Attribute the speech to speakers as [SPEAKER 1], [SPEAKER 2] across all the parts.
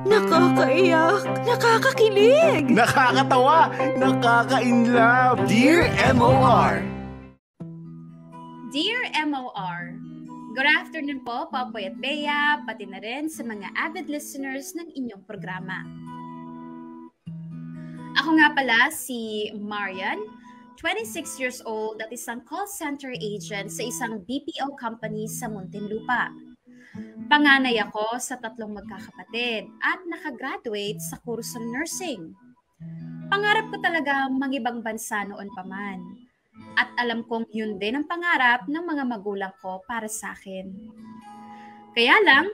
[SPEAKER 1] Nakakaiyak, nakakakilig,
[SPEAKER 2] Nakakatawa, nakaka-inlove. Dear MOR!
[SPEAKER 3] Dear MOR, good afternoon po, Popoy at Bea, pati na rin sa mga avid listeners ng inyong programa. Ako nga pala si Marian, 26 years old at isang call center agent sa isang BPO company sa Muntinlupa. Panganay ako sa 3 magkakapatid at nakagraduate sa kursong nursing. Pangarap ko talaga mangibang bansa noon pa man. At alam kong yun din ang pangarap ng mga magulang ko para sa akin. Kaya lang,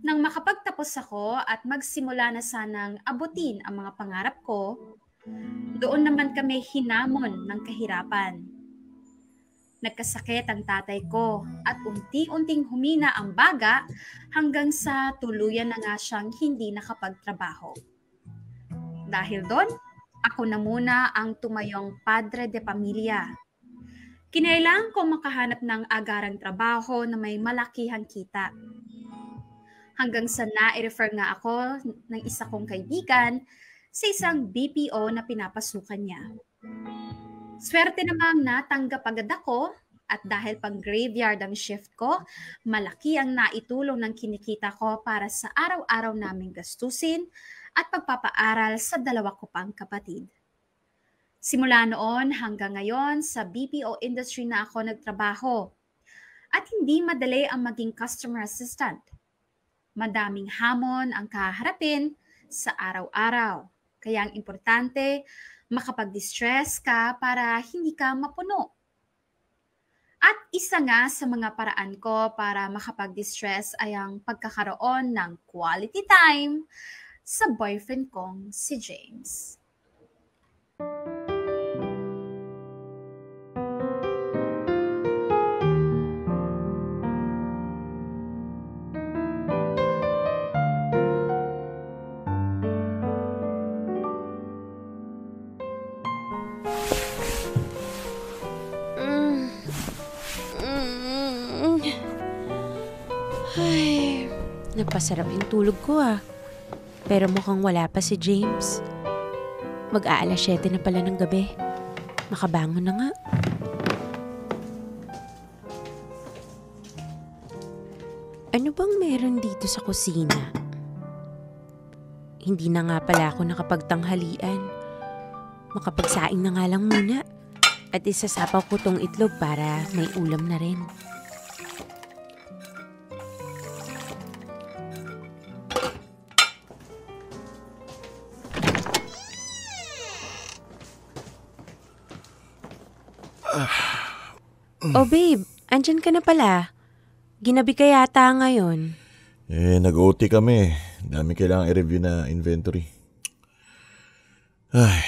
[SPEAKER 3] nang makapagtapos ako at magsimula na sanang abutin ang mga pangarap ko, doon naman kami hinamon ng kahirapan. Nagkasakit ang tatay ko at unti-unting humina ang baga hanggang sa tuluyan na nga siyang hindi nakapagtrabaho. Dahil doon, ako na muna ang tumayong padre de pamilya. Kinailangan ko makahanap ng agarang trabaho na may malakihang kita. Hanggang sa na-refer nga ako ng isa kong kaibigan sa isang BPO na pinapasukan niya. Swerte namang natanggap agad ako at dahil pang graveyard ang shift ko, malaki ang naitulong ng kinikita ko para sa araw-araw naming gastusin at pagpapaaral sa 2 ko pang kapatid. Simula noon hanggang ngayon sa BPO industry na ako nagtrabaho at hindi madali ang maging customer assistant. Madaming hamon ang kaharapin sa araw-araw. Kaya ang importante, makapag-distress ka para hindi ka mapuno. At isa nga sa mga paraan ko para makapag-distress ay ang pagkakaroon ng quality time sa boyfriend kong si James.
[SPEAKER 4] Ay, napasarap yung tulog ko Pero mukhang wala pa si James. Mag-aalas 7 na pala ng gabi. Makabangon na nga. Ano bang meron dito sa kusina? Hindi na nga pala ako nakapagtanghalian. Makapagsaing na nga lang muna. At isasapaw ko tong itlog para may ulam na rin. Oh babe, andyan ka na pala. Ginabi ka yata ngayon.
[SPEAKER 2] Nag-OT kami. Dami kailangang i-review na inventory. Ay.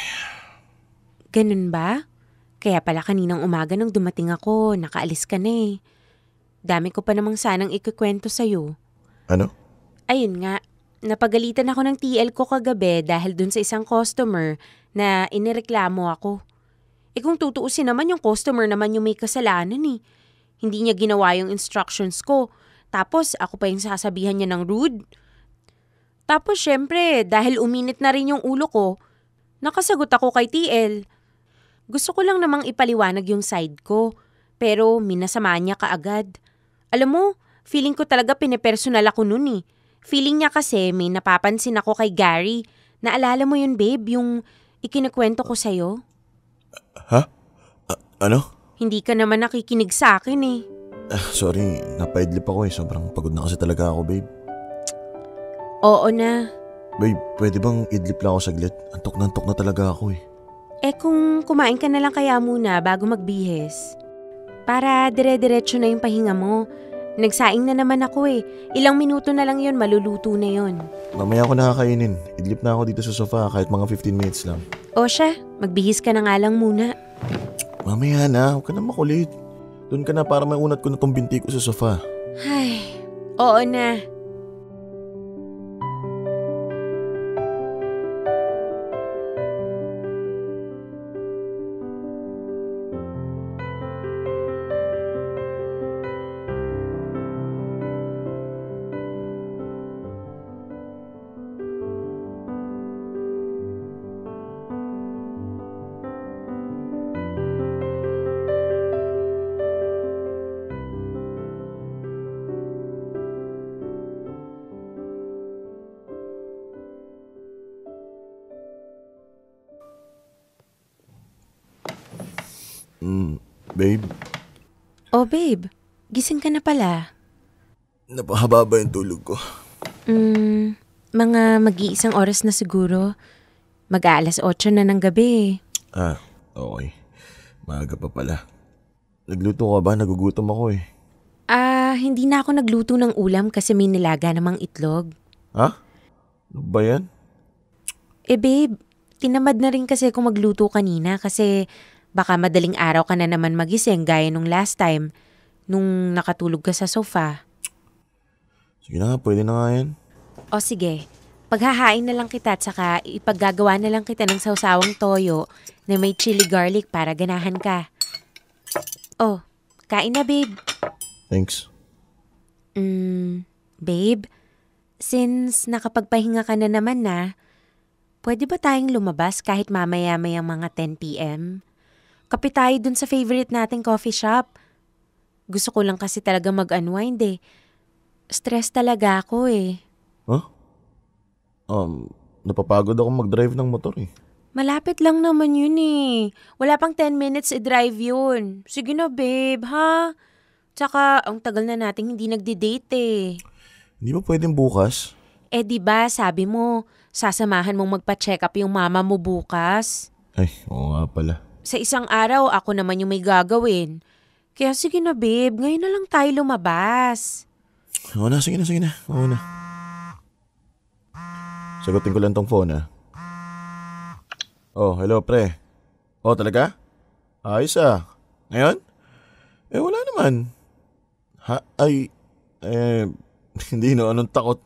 [SPEAKER 4] Ganun ba? Kaya pala kaninang umaga nung dumating ako, nakaalis ka na Dami ko pa namang sanang ikukwento sa'yo.
[SPEAKER 2] Ano?
[SPEAKER 4] Ayun nga, napagalitan ako ng TL ko kagabi dahil dun sa isang customer na inireklamo ako. Kung tutuusin naman yung customer naman yung may kasalanan Hindi niya ginawa yung instructions ko. Tapos ako pa yung sasabihan niya ng rude. Tapos syempre, dahil uminit na rin yung ulo ko, nakasagot ako kay TL. Gusto ko lang namang ipaliwanag yung side ko, pero minasama niya kaagad. Alam mo, feeling ko talaga pinepersonal ako nun Feeling niya kasi may napapansin ako kay Gary. Naalala mo yun babe, yung ikinikwento ko sa'yo?
[SPEAKER 2] Ha? Ano?
[SPEAKER 4] Hindi ka naman nakikinig sa akin
[SPEAKER 2] Sorry, napaidlip ako Sobrang pagod na kasi talaga ako, babe.
[SPEAKER 4] Oo na.
[SPEAKER 2] Babe, pwede bang idlip lang ako saglit? Antok na talaga ako
[SPEAKER 4] Kung kumain ka na lang kaya muna bago magbihis. Para dire-diretso na yung pahinga mo. Nagsaing na naman ako Ilang minuto na lang yun, maluluto na yun.
[SPEAKER 2] Mamaya ako nakakainin. Idlip na ako dito sa sofa kahit mga 15 minutes lang.
[SPEAKER 4] O siya, magbihis ka na nga lang muna.
[SPEAKER 2] Mamaya na, huwag ka na makulit. Doon ka na para maunat ko na tong binti ko sa sofa.
[SPEAKER 4] Ay, oo na.
[SPEAKER 2] Babe,
[SPEAKER 4] Oh babe, gising ka na pala.
[SPEAKER 2] napahaba ba yung tulog ko?
[SPEAKER 4] Mga mag-iisang oras na siguro. Mag-aalas 8 na ng gabi.
[SPEAKER 2] Okay. Maaga pa pala. Nagluto ka ba? Nagugutom ako eh.
[SPEAKER 4] Hindi na ako nagluto ng ulam kasi may nilaga namang itlog.
[SPEAKER 2] Ha? Ano ba yan?
[SPEAKER 4] Babe, tinamad na rin kasi ako magluto kanina kasi baka madaling araw ka na naman magising gaya nung last time nung nakatulog ka sa sofa.
[SPEAKER 2] Sige na nga, pwede na nga yan.
[SPEAKER 4] O sige, paghahain na lang kita at saka ipaggagawa na lang kita ng sawsawang toyo na may chili garlic para ganahan ka. Oh, kain na babe.
[SPEAKER 2] Thanks.
[SPEAKER 4] Babe, since nakapagpahinga ka na naman pwede ba tayong lumabas kahit mamaya-mayang mga 10 p.m.? Kape tayo dun sa favorite nating coffee shop. Gusto ko lang kasi talaga mag-unwind eh. Stress talaga ako eh.
[SPEAKER 2] Huh? Napapagod ako mag-drive ng motor eh.
[SPEAKER 4] Malapit lang naman yun eh. Wala pang 10 minutes i-drive yun. Sige na babe, ha? Tsaka, ang tagal na nating hindi nagdi-date eh.
[SPEAKER 2] Hindi ba pwedeng bukas?
[SPEAKER 4] Diba, sabi mo, sasamahan mong magpa-check up yung mama mo bukas.
[SPEAKER 2] Ay, oo nga pala.
[SPEAKER 4] Sa isang araw, ako naman yung may gagawin. Kaya sige na babe, ngayon na lang tayo lumabas.
[SPEAKER 2] Oo na, sige na. Oo na. Sagutin ko lang tong phone Oh, hello pre. Oh, talaga? Ayos Ngayon? Wala naman. Hindi no, anong takot?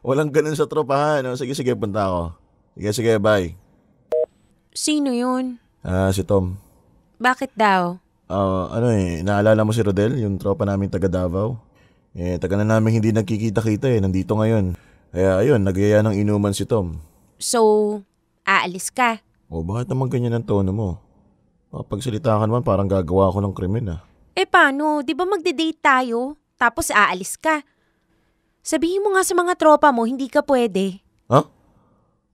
[SPEAKER 2] Walang ganun sa tropahan. Sige, punta ako. Sige, bye.
[SPEAKER 4] Sino yun?
[SPEAKER 2] Si Tom.
[SPEAKER 4] Bakit daw?
[SPEAKER 2] Naalala mo si Rodel, yung tropa namin taga Davao? Taga na namin hindi nagkikita-kita nandito ngayon. Kaya ayun, nagyaya ng inuman si Tom.
[SPEAKER 4] So, aalis ka?
[SPEAKER 2] Bakit naman ganyan ang tono mo? Pagsalita ka naman parang gagawa ako ng krimen
[SPEAKER 4] Paano? Di ba magde-date tayo? Tapos aalis ka? Sabihin mo nga sa mga tropa mo, hindi ka pwede.
[SPEAKER 2] Ha?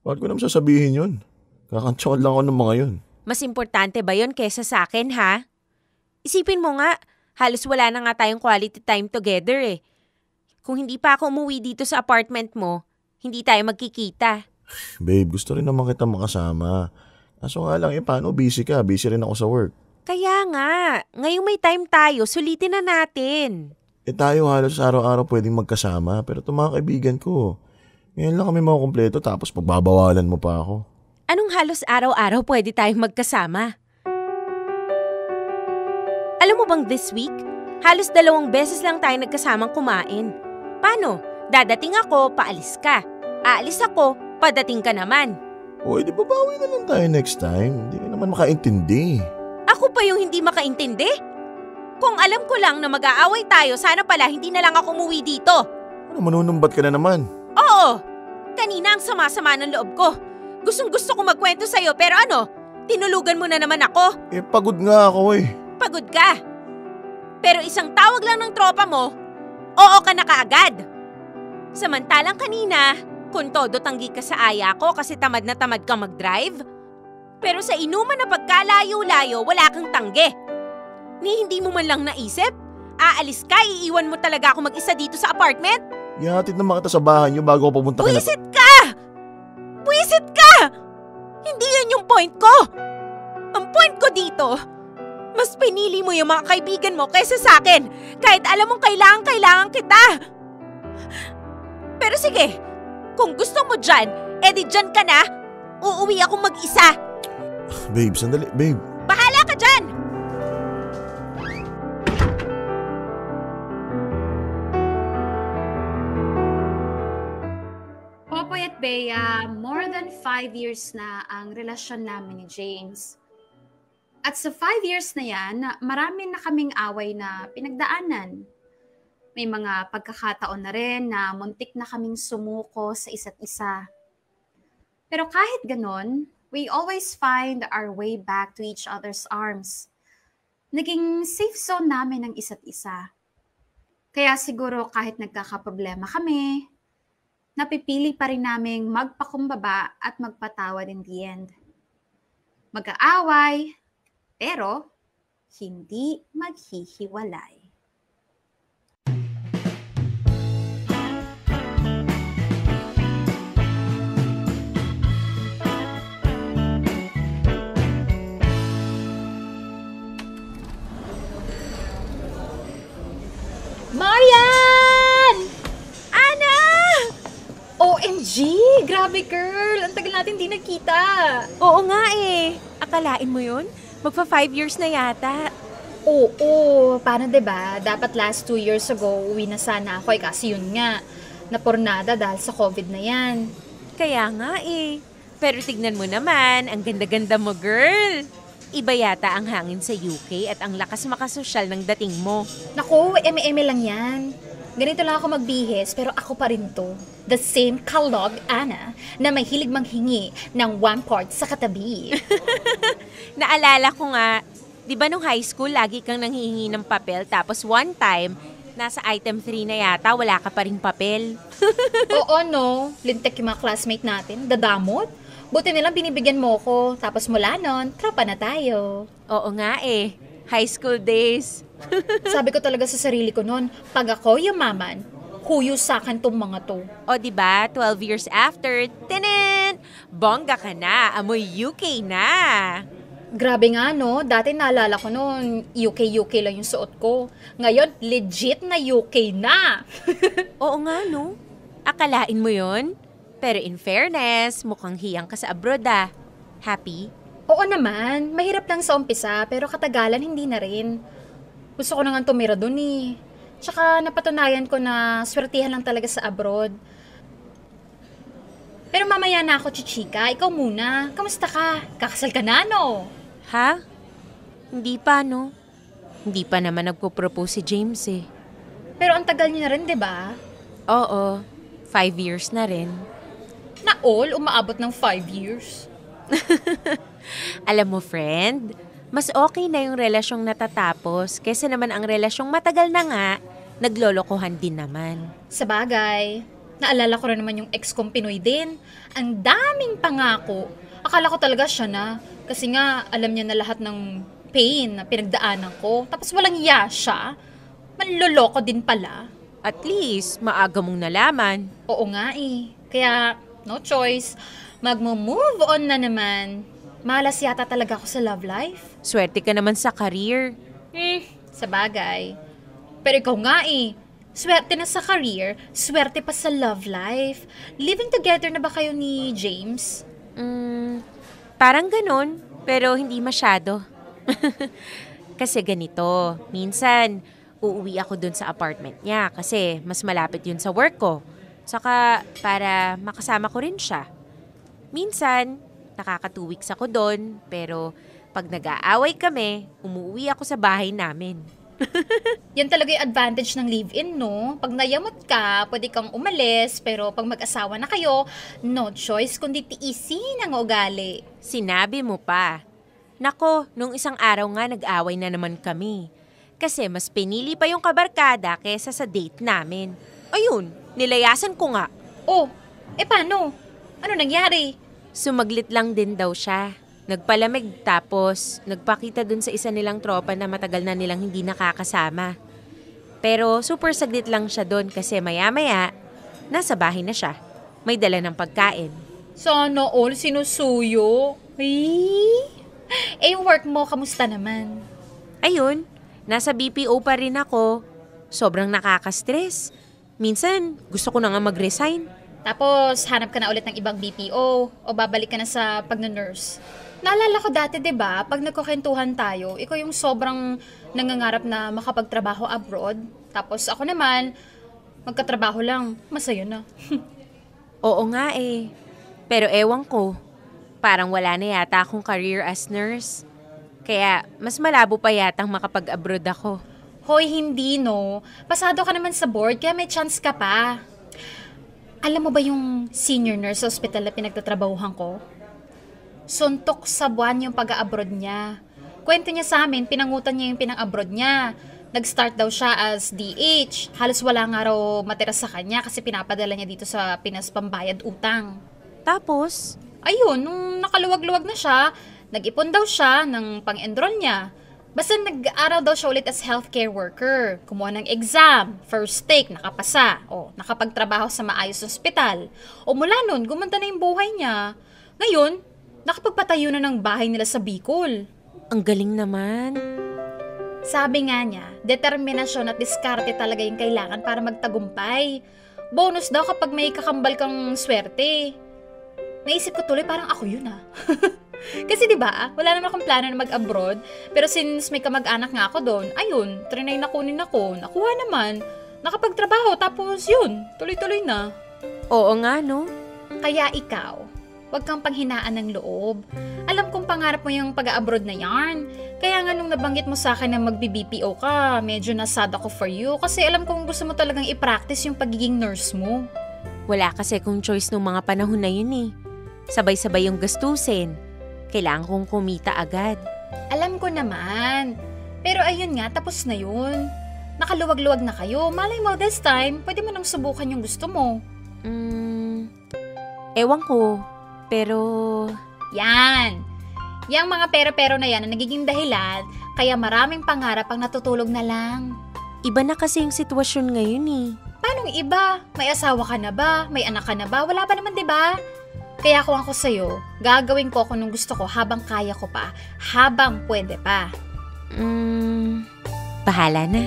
[SPEAKER 2] Bakit ko naman sasabihin yun? Kakantsawan lang ako ng mga yun.
[SPEAKER 4] Mas importante ba yun kesa sa akin, ha? Isipin mo nga, halos wala na nga tayong quality time together eh. Kung hindi pa ako umuwi dito sa apartment mo, hindi tayo magkikita.
[SPEAKER 2] Babe, gusto rin naman kita makasama. Kaso nga lang, paano busy ka? Busy rin ako sa work.
[SPEAKER 4] Kaya nga, ngayong may time tayo, sulitin na natin.
[SPEAKER 2] Tayo halos araw-araw pwedeng magkasama, pero itong mga kaibigan ko, ngayon lang kami makukumpleto tapos pagbabawalan mo pa ako.
[SPEAKER 4] Anong halos araw-araw pwede tayong magkasama? Alam mo bang this week, halos 2 beses lang tayo nagkasamang kumain. Paano? Dadating ako, paalis ka. Aalis ako, padating ka naman.
[SPEAKER 2] Di babawi na lang tayo next time. Hindi ka naman makaintindi.
[SPEAKER 4] Ako pa yung hindi makaintindi? Kung alam ko lang na mag-aaway tayo, sana pala hindi na lang ako umuwi dito.
[SPEAKER 2] Manunumbat ka na naman?
[SPEAKER 4] Oo! Kanina ang sama-sama ng loob ko. Gustong-gusto ko magkwento sa'yo pero tinulugan mo na naman ako.
[SPEAKER 2] Pagod nga ako
[SPEAKER 4] Pagod ka. Pero isang tawag lang ng tropa mo, oo ka na kaagad. Samantalang kanina, kung todo tanggi ka sa aya ko kasi tamad na tamad kang mag-drive. Pero sa inuman na pagkalayo-layo, wala kang tanggi. Ni hindi mo man lang naisip? Aalis ka, iiwan mo talaga ako mag-isa dito sa apartment?
[SPEAKER 2] Ihatid naman kita sa bahay niyo bago ako pumunta ka na...
[SPEAKER 4] Buwisit ka! Hindi yan yung point ko! Ang point ko dito, mas pinili mo yung mga kaibigan mo kaysa sa akin kahit alam mong kailangan kita. Pero sige, kung gusto mo dyan, edi dyan ka na. Uuwi akong mag-isa.
[SPEAKER 2] Babe, sandali. Babe.
[SPEAKER 4] Bahala ka dyan!
[SPEAKER 3] Popoy at Bea, more than 5 years na ang relasyon namin ni James. At sa 5 years na yan, marami na kaming away na pinagdaanan. May mga pagkakataon na rin na muntik na kaming sumuko sa isa't isa. Pero kahit ganon, we always find our way back to each other's arms. Naging safe zone namin ang isa't isa. Kaya siguro kahit nagkakaproblema kami, napipili pa rin naming magpakumbaba at magpatawad in the end. Mag-aaway, Pero, hindi maghihiwalay.
[SPEAKER 1] Marian! Ana!
[SPEAKER 3] OMG! Grabe, girl! Ang tagal natin di nagkita.
[SPEAKER 4] Oo nga eh. Akalain mo yun? Magpa 5 years na yata.
[SPEAKER 3] Oo, paano 'di ba? Dapat last 2 years ago, uwi na sana ako kasi yun nga, napornada dahil sa COVID na yan.
[SPEAKER 4] Kaya nga eh. Pero tignan mo naman, ang ganda-ganda mo, girl. Iba yata ang hangin sa UK at ang lakas makasosyal ng dating mo.
[SPEAKER 3] Naku, eme-eme lang yan. Ganito lang ako magbihis, pero ako pa rin to. The same kalog, Ana, na may hilig manghingi ng one part sa katabi.
[SPEAKER 4] Naalala ko nga, di ba nung high school, lagi kang nanghihingi ng papel, tapos one time, nasa item 3 na yata, wala ka pa ring papel.
[SPEAKER 3] Oo, no? Lintek yung mga classmate natin. Dadamot. Buti nilang binibigyan mo ko. Tapos mula nun, tropa na tayo.
[SPEAKER 4] Oo nga eh, high school days.
[SPEAKER 3] Sabi ko talaga sa sarili ko noon, pag ako yumaman, huyo sa akin tong mga to.
[SPEAKER 4] O di ba 12 years after, tinin! Bongga ka na, amoy UK na.
[SPEAKER 3] Grabe nga no, dati naalala ko noon, UK lang yung suot ko. Ngayon, legit na UK na.
[SPEAKER 4] Oo nga no, akalain mo yon? Pero in fairness, mukhang hiyang ka sa abroad ah. Happy?
[SPEAKER 3] Oo naman, mahirap lang sa umpisa, pero katagalan hindi na rin. Gusto ko na nga tumira dun eh. Tsaka napatunayan ko na swertihan lang talaga sa abroad. Pero mamaya na ako, chichika. Ikaw muna. Kamusta ka? Kakasal ka na, no?
[SPEAKER 4] Ha? Hindi pa no. Hindi pa naman nagpo-propose si James eh.
[SPEAKER 3] Pero ang tagal niyo na rin, di ba?
[SPEAKER 4] Oo, 5 years na rin.
[SPEAKER 3] Na all, umaabot ng 5 years.
[SPEAKER 4] Alam mo friend, mas okay na yung relasyong natatapos kaysa naman ang relasyong matagal na nga, naglolokohan din naman.
[SPEAKER 3] Sa bagay, naalala ko rin naman yung ex kong Pinoy din. Ang daming pangako. Akala ko talaga siya na. Kasi nga, alam niya na lahat ng pain na pinagdaanan ko. Tapos walang iya siya. Manloloko din pala.
[SPEAKER 4] At least, maaga mong nalaman.
[SPEAKER 3] Oo nga eh. Kaya, no choice. Magmo-move on na naman. Malas yata talaga ako sa love life.
[SPEAKER 4] Swerte ka naman sa career.
[SPEAKER 3] Sa bagay. Pero ikaw nga eh. Swerte na sa career, swerte pa sa love life. Living together na ba kayo ni James?
[SPEAKER 4] Parang ganun, pero hindi masyado. Kasi ganito, minsan uuwi ako dun sa apartment niya kasi mas malapit yun sa work ko. Saka para makasama ko rin siya. Minsan, nakaka 2 weeks ako dun, pero pag nag-aaway kami, umuwi ako sa bahay namin.
[SPEAKER 3] Yan talaga yung advantage ng live-in, no? Pag nayamot ka, pwede kang umalis, pero pag mag-asawa na kayo, no choice kundi tiisin ang ugali.
[SPEAKER 4] Sinabi mo pa. Nako, nung isang araw nga nag-away na naman kami. Kasi mas pinili pa yung kabarkada kesa sa date namin. Ayun, nilayasan ko nga.
[SPEAKER 3] Oh, paano? Ano nangyari?
[SPEAKER 4] Sumaglit lang din daw siya. Nagpalamig tapos nagpakita dun sa isa nilang tropa na matagal na nilang hindi nakakasama. Pero super saglit lang siya dun kasi maya-maya, nasa bahay na siya. May dala ng pagkain.
[SPEAKER 3] Sana all sinusuyo. Yung work mo, kamusta naman?
[SPEAKER 4] Ayun, nasa BPO pa rin ako. Sobrang nakaka-stress. Minsan, gusto ko na nga mag-resign.
[SPEAKER 3] Tapos, hanap ka na ulit ng ibang BPO o babalik ka na sa pag-nurse. Naalala ko dati, 'di ba, pag nagkukwentuhan tayo, ikaw yung sobrang nangangarap na makapagtrabaho abroad. Tapos ako naman, magkatrabaho lang, masaya na.
[SPEAKER 4] Oo nga eh. Pero ewan ko, parang wala na yata akong career as nurse. Kaya mas malabo pa yatang makapag-abroad ako.
[SPEAKER 3] Hoy, hindi no. Pasado ka naman sa board, kaya may chance ka pa. Alam mo ba yung senior nurse sa hospital na pinagtatrabahuhan ko? Suntok sa buwan yung pag-abroad niya. Kwento niya sa amin, pinangutan niya yung pinang-abroad niya. Nag-start daw siya as DH. Halos wala nga raw matira sa kanya kasi pinapadala niya dito sa Pinas pambayad utang.
[SPEAKER 4] Tapos,
[SPEAKER 3] Ayun, nung nakaluwag-luwag na siya,
[SPEAKER 1] Nag-ipon daw siya ng pang-enroll niya. Basta nag-aaral daw siya ulit as healthcare worker. Kumuha ng exam, first take, nakapasa. O, nakapagtrabaho sa maayos na ospital. O mula nun, gumanda na yung buhay niya. Ngayon, nakapagpatayo na ng bahay nila sa Bicol.
[SPEAKER 4] Ang galing naman.
[SPEAKER 1] Sabi nga niya, determinasyon at diskarte talaga yung kailangan para magtagumpay. Bonus daw kapag may kakambal kang swerte. Naisip ko tuloy parang ako yun Kasi 'di ba, wala naman akong plano na mag-abroad, pero since may kamag-anak nga ako doon, ayun, trinay na kunin ako, nakuha naman, nakapagtrabaho, tapos yun, tuloy-tuloy na.
[SPEAKER 4] Oo nga, no?
[SPEAKER 1] Kaya ikaw, wag kang panghinaan ng loob. Alam kong pangarap mo yung pag-abroad na yarn. Kaya nga nung nabanggit mo sa akin na mag-BPO ka, medyo nasad ako for you kasi alam kong gusto mo talagang i-practice yung pagiging nurse mo.
[SPEAKER 4] Wala kasi kung choice nung mga panahon na yun eh. Sabay-sabay yung gastusin. Kailangan kong kumita agad.
[SPEAKER 1] Alam ko naman. Pero ayun nga, tapos na yun. Nakaluwag-luwag na kayo. Malay mo, this time, pwede mo nang subukan yung gusto mo.
[SPEAKER 4] Ewan ko. Pero...
[SPEAKER 1] Yan. Yang mga pero-pero na yan ang nagiging dahilan, kaya maraming pangarap ang natutulog na lang.
[SPEAKER 4] Iba na kasi yung sitwasyon ngayon eh.
[SPEAKER 1] Paanong iba? May asawa ka na ba? May anak ka na ba? Wala pa naman, di ba? Kaya kung ako sa'yo, gagawin ko kung nung gusto ko habang kaya ko pa, habang pwede pa.
[SPEAKER 4] Bahala na.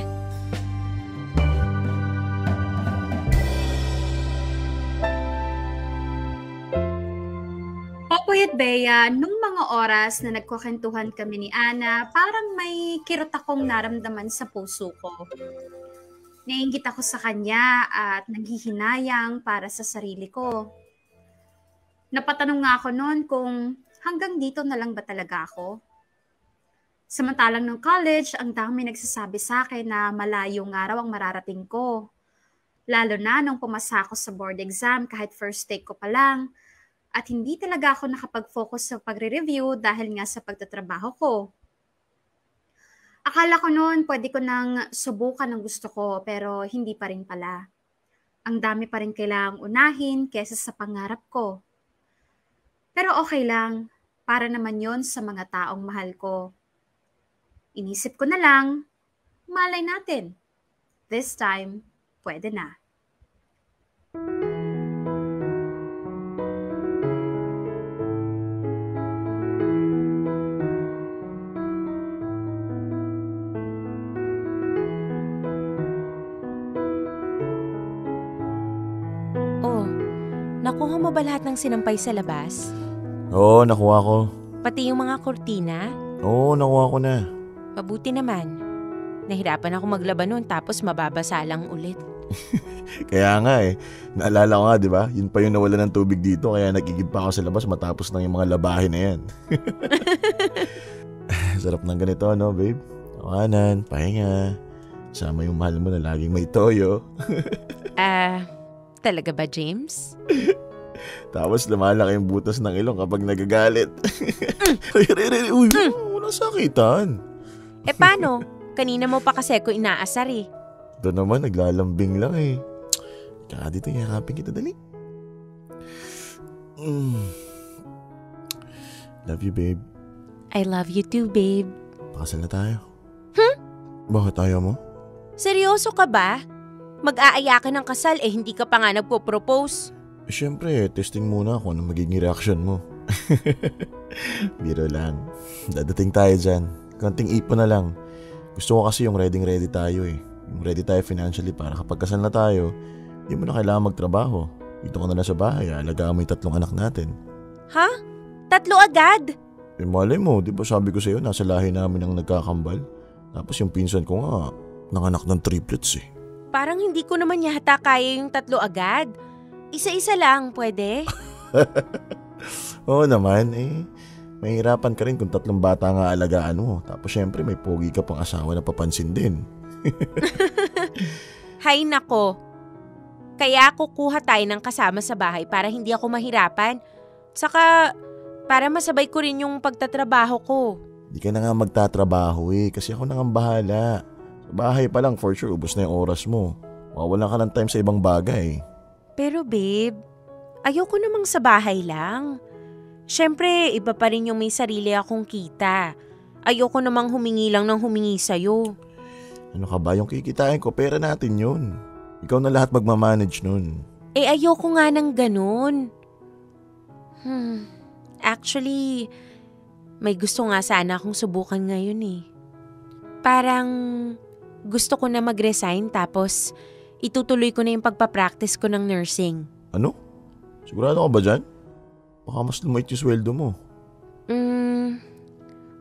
[SPEAKER 3] Popoy at Bea, nung mga oras na nagkukwentuhan kami ni Ana, parang may kirot akong naramdaman sa puso ko. Naiinggit ako sa kanya at naghihinayang para sa sarili ko. Napatanong nga ako noon kung hanggang dito na lang ba talaga ako? Samantalang nung college, ang dami nagsasabi sa akin na malayo nga raw ang mararating ko. Lalo na nung pumasa ako sa board exam kahit first take ko pa lang. At hindi talaga ako nakapag-focus sa pagre-review dahil nga sa pagtatrabaho ko. Akala ko noon pwede ko nang subukan ang gusto ko pero hindi pa rin pala. Ang dami pa rin kailangang unahin kesa sa pangarap ko. Pero okay lang, para naman yon sa mga taong mahal ko. Inisip ko na lang, malay natin. This time, pwede na.
[SPEAKER 4] Oh, nakuha mo ba lahat ng sinampay sa labas?
[SPEAKER 2] Oo, nakuha ko.
[SPEAKER 4] Pati yung mga kortina?
[SPEAKER 2] Oo, nakuha ko na.
[SPEAKER 4] Mabuti naman. Nahirapan ako maglaba noon tapos mababasa lang ulit.
[SPEAKER 2] Kaya nga naalala ko nga, di ba? Yun pa yung nawala ng tubig dito kaya nagigib pa ako sa labas matapos ng yung mga labahin na yan. Sarap ng ganito, no, babe? Tawanan, pahinga. Sama yung mahal mo na laging may toyo.
[SPEAKER 4] Talaga ba, James?
[SPEAKER 2] Tapos lumalaki yung butas ng ilong kapag nagagalit. Uy, walang sakitan.
[SPEAKER 4] Paano? Kanina mo pa kasi ako inaasar eh.
[SPEAKER 2] Doon naman, naglalambing lang eh. Kaya dito, yakapin kita, dali. Love you, babe.
[SPEAKER 4] I love you too, babe.
[SPEAKER 2] Pakasal na tayo. Bakit tayo mo?
[SPEAKER 4] Seryoso ka ba? Mag-aaya ka ng kasal hindi ka pa nga nagpo-propose.
[SPEAKER 2] Siyempre, testing muna kung ano magiging reaction mo. Biro lang. Dadating tayo dyan. Konting ipon na lang. Gusto ko kasi yung ready tayo eh. Yung ready tayo financially para kapag kasal na tayo, hindi mo na kailangan magtrabaho. Dito ka na lang sa bahay, alagaan mo yung 3 anak natin.
[SPEAKER 4] Ha? 3 agad?
[SPEAKER 2] Malay mo, di ba sabi ko sa'yo, nasa lahi namin ang nagkakambal. Tapos yung pinsan ko nga, nanganak ng triplets eh.
[SPEAKER 4] Parang hindi ko naman yata kaya yung 3 agad. Isa-isa lang, pwede?
[SPEAKER 2] Oo naman mahirapan ka rin kung 3 bata nga alagaan mo. Tapos syempre may pogi ka pang asawa na papansin din.
[SPEAKER 4] Hay nako. Kaya kukuha tayo ng kasama sa bahay para hindi ako mahirapan. Saka para masabay ko rin yung pagtatrabaho ko.
[SPEAKER 2] Di ka na nga magtatrabaho kasi ako na nga bahala. Sa bahay pa lang for sure ubos na yung oras mo. Mawawalan ka ng time sa ibang bagay.
[SPEAKER 4] Pero babe, ayoko namang sa bahay lang. Siyempre, iba pa rin yung may sarili akong kita. Ayoko namang humingi lang ng humingi sa'yo.
[SPEAKER 2] Ano ka ba, yung kikitain ko, pera natin yun. Ikaw na lahat magmamanage nun.
[SPEAKER 4] Ayoko nga ng ganun. Actually, may gusto nga sana akong subukan ngayon eh. Parang gusto ko na mag-resign tapos itutuloy ko na yung pagpapractice ko ng nursing.
[SPEAKER 2] Ano? Sigurado ka ba dyan? Baka mas lumait yung sweldo mo.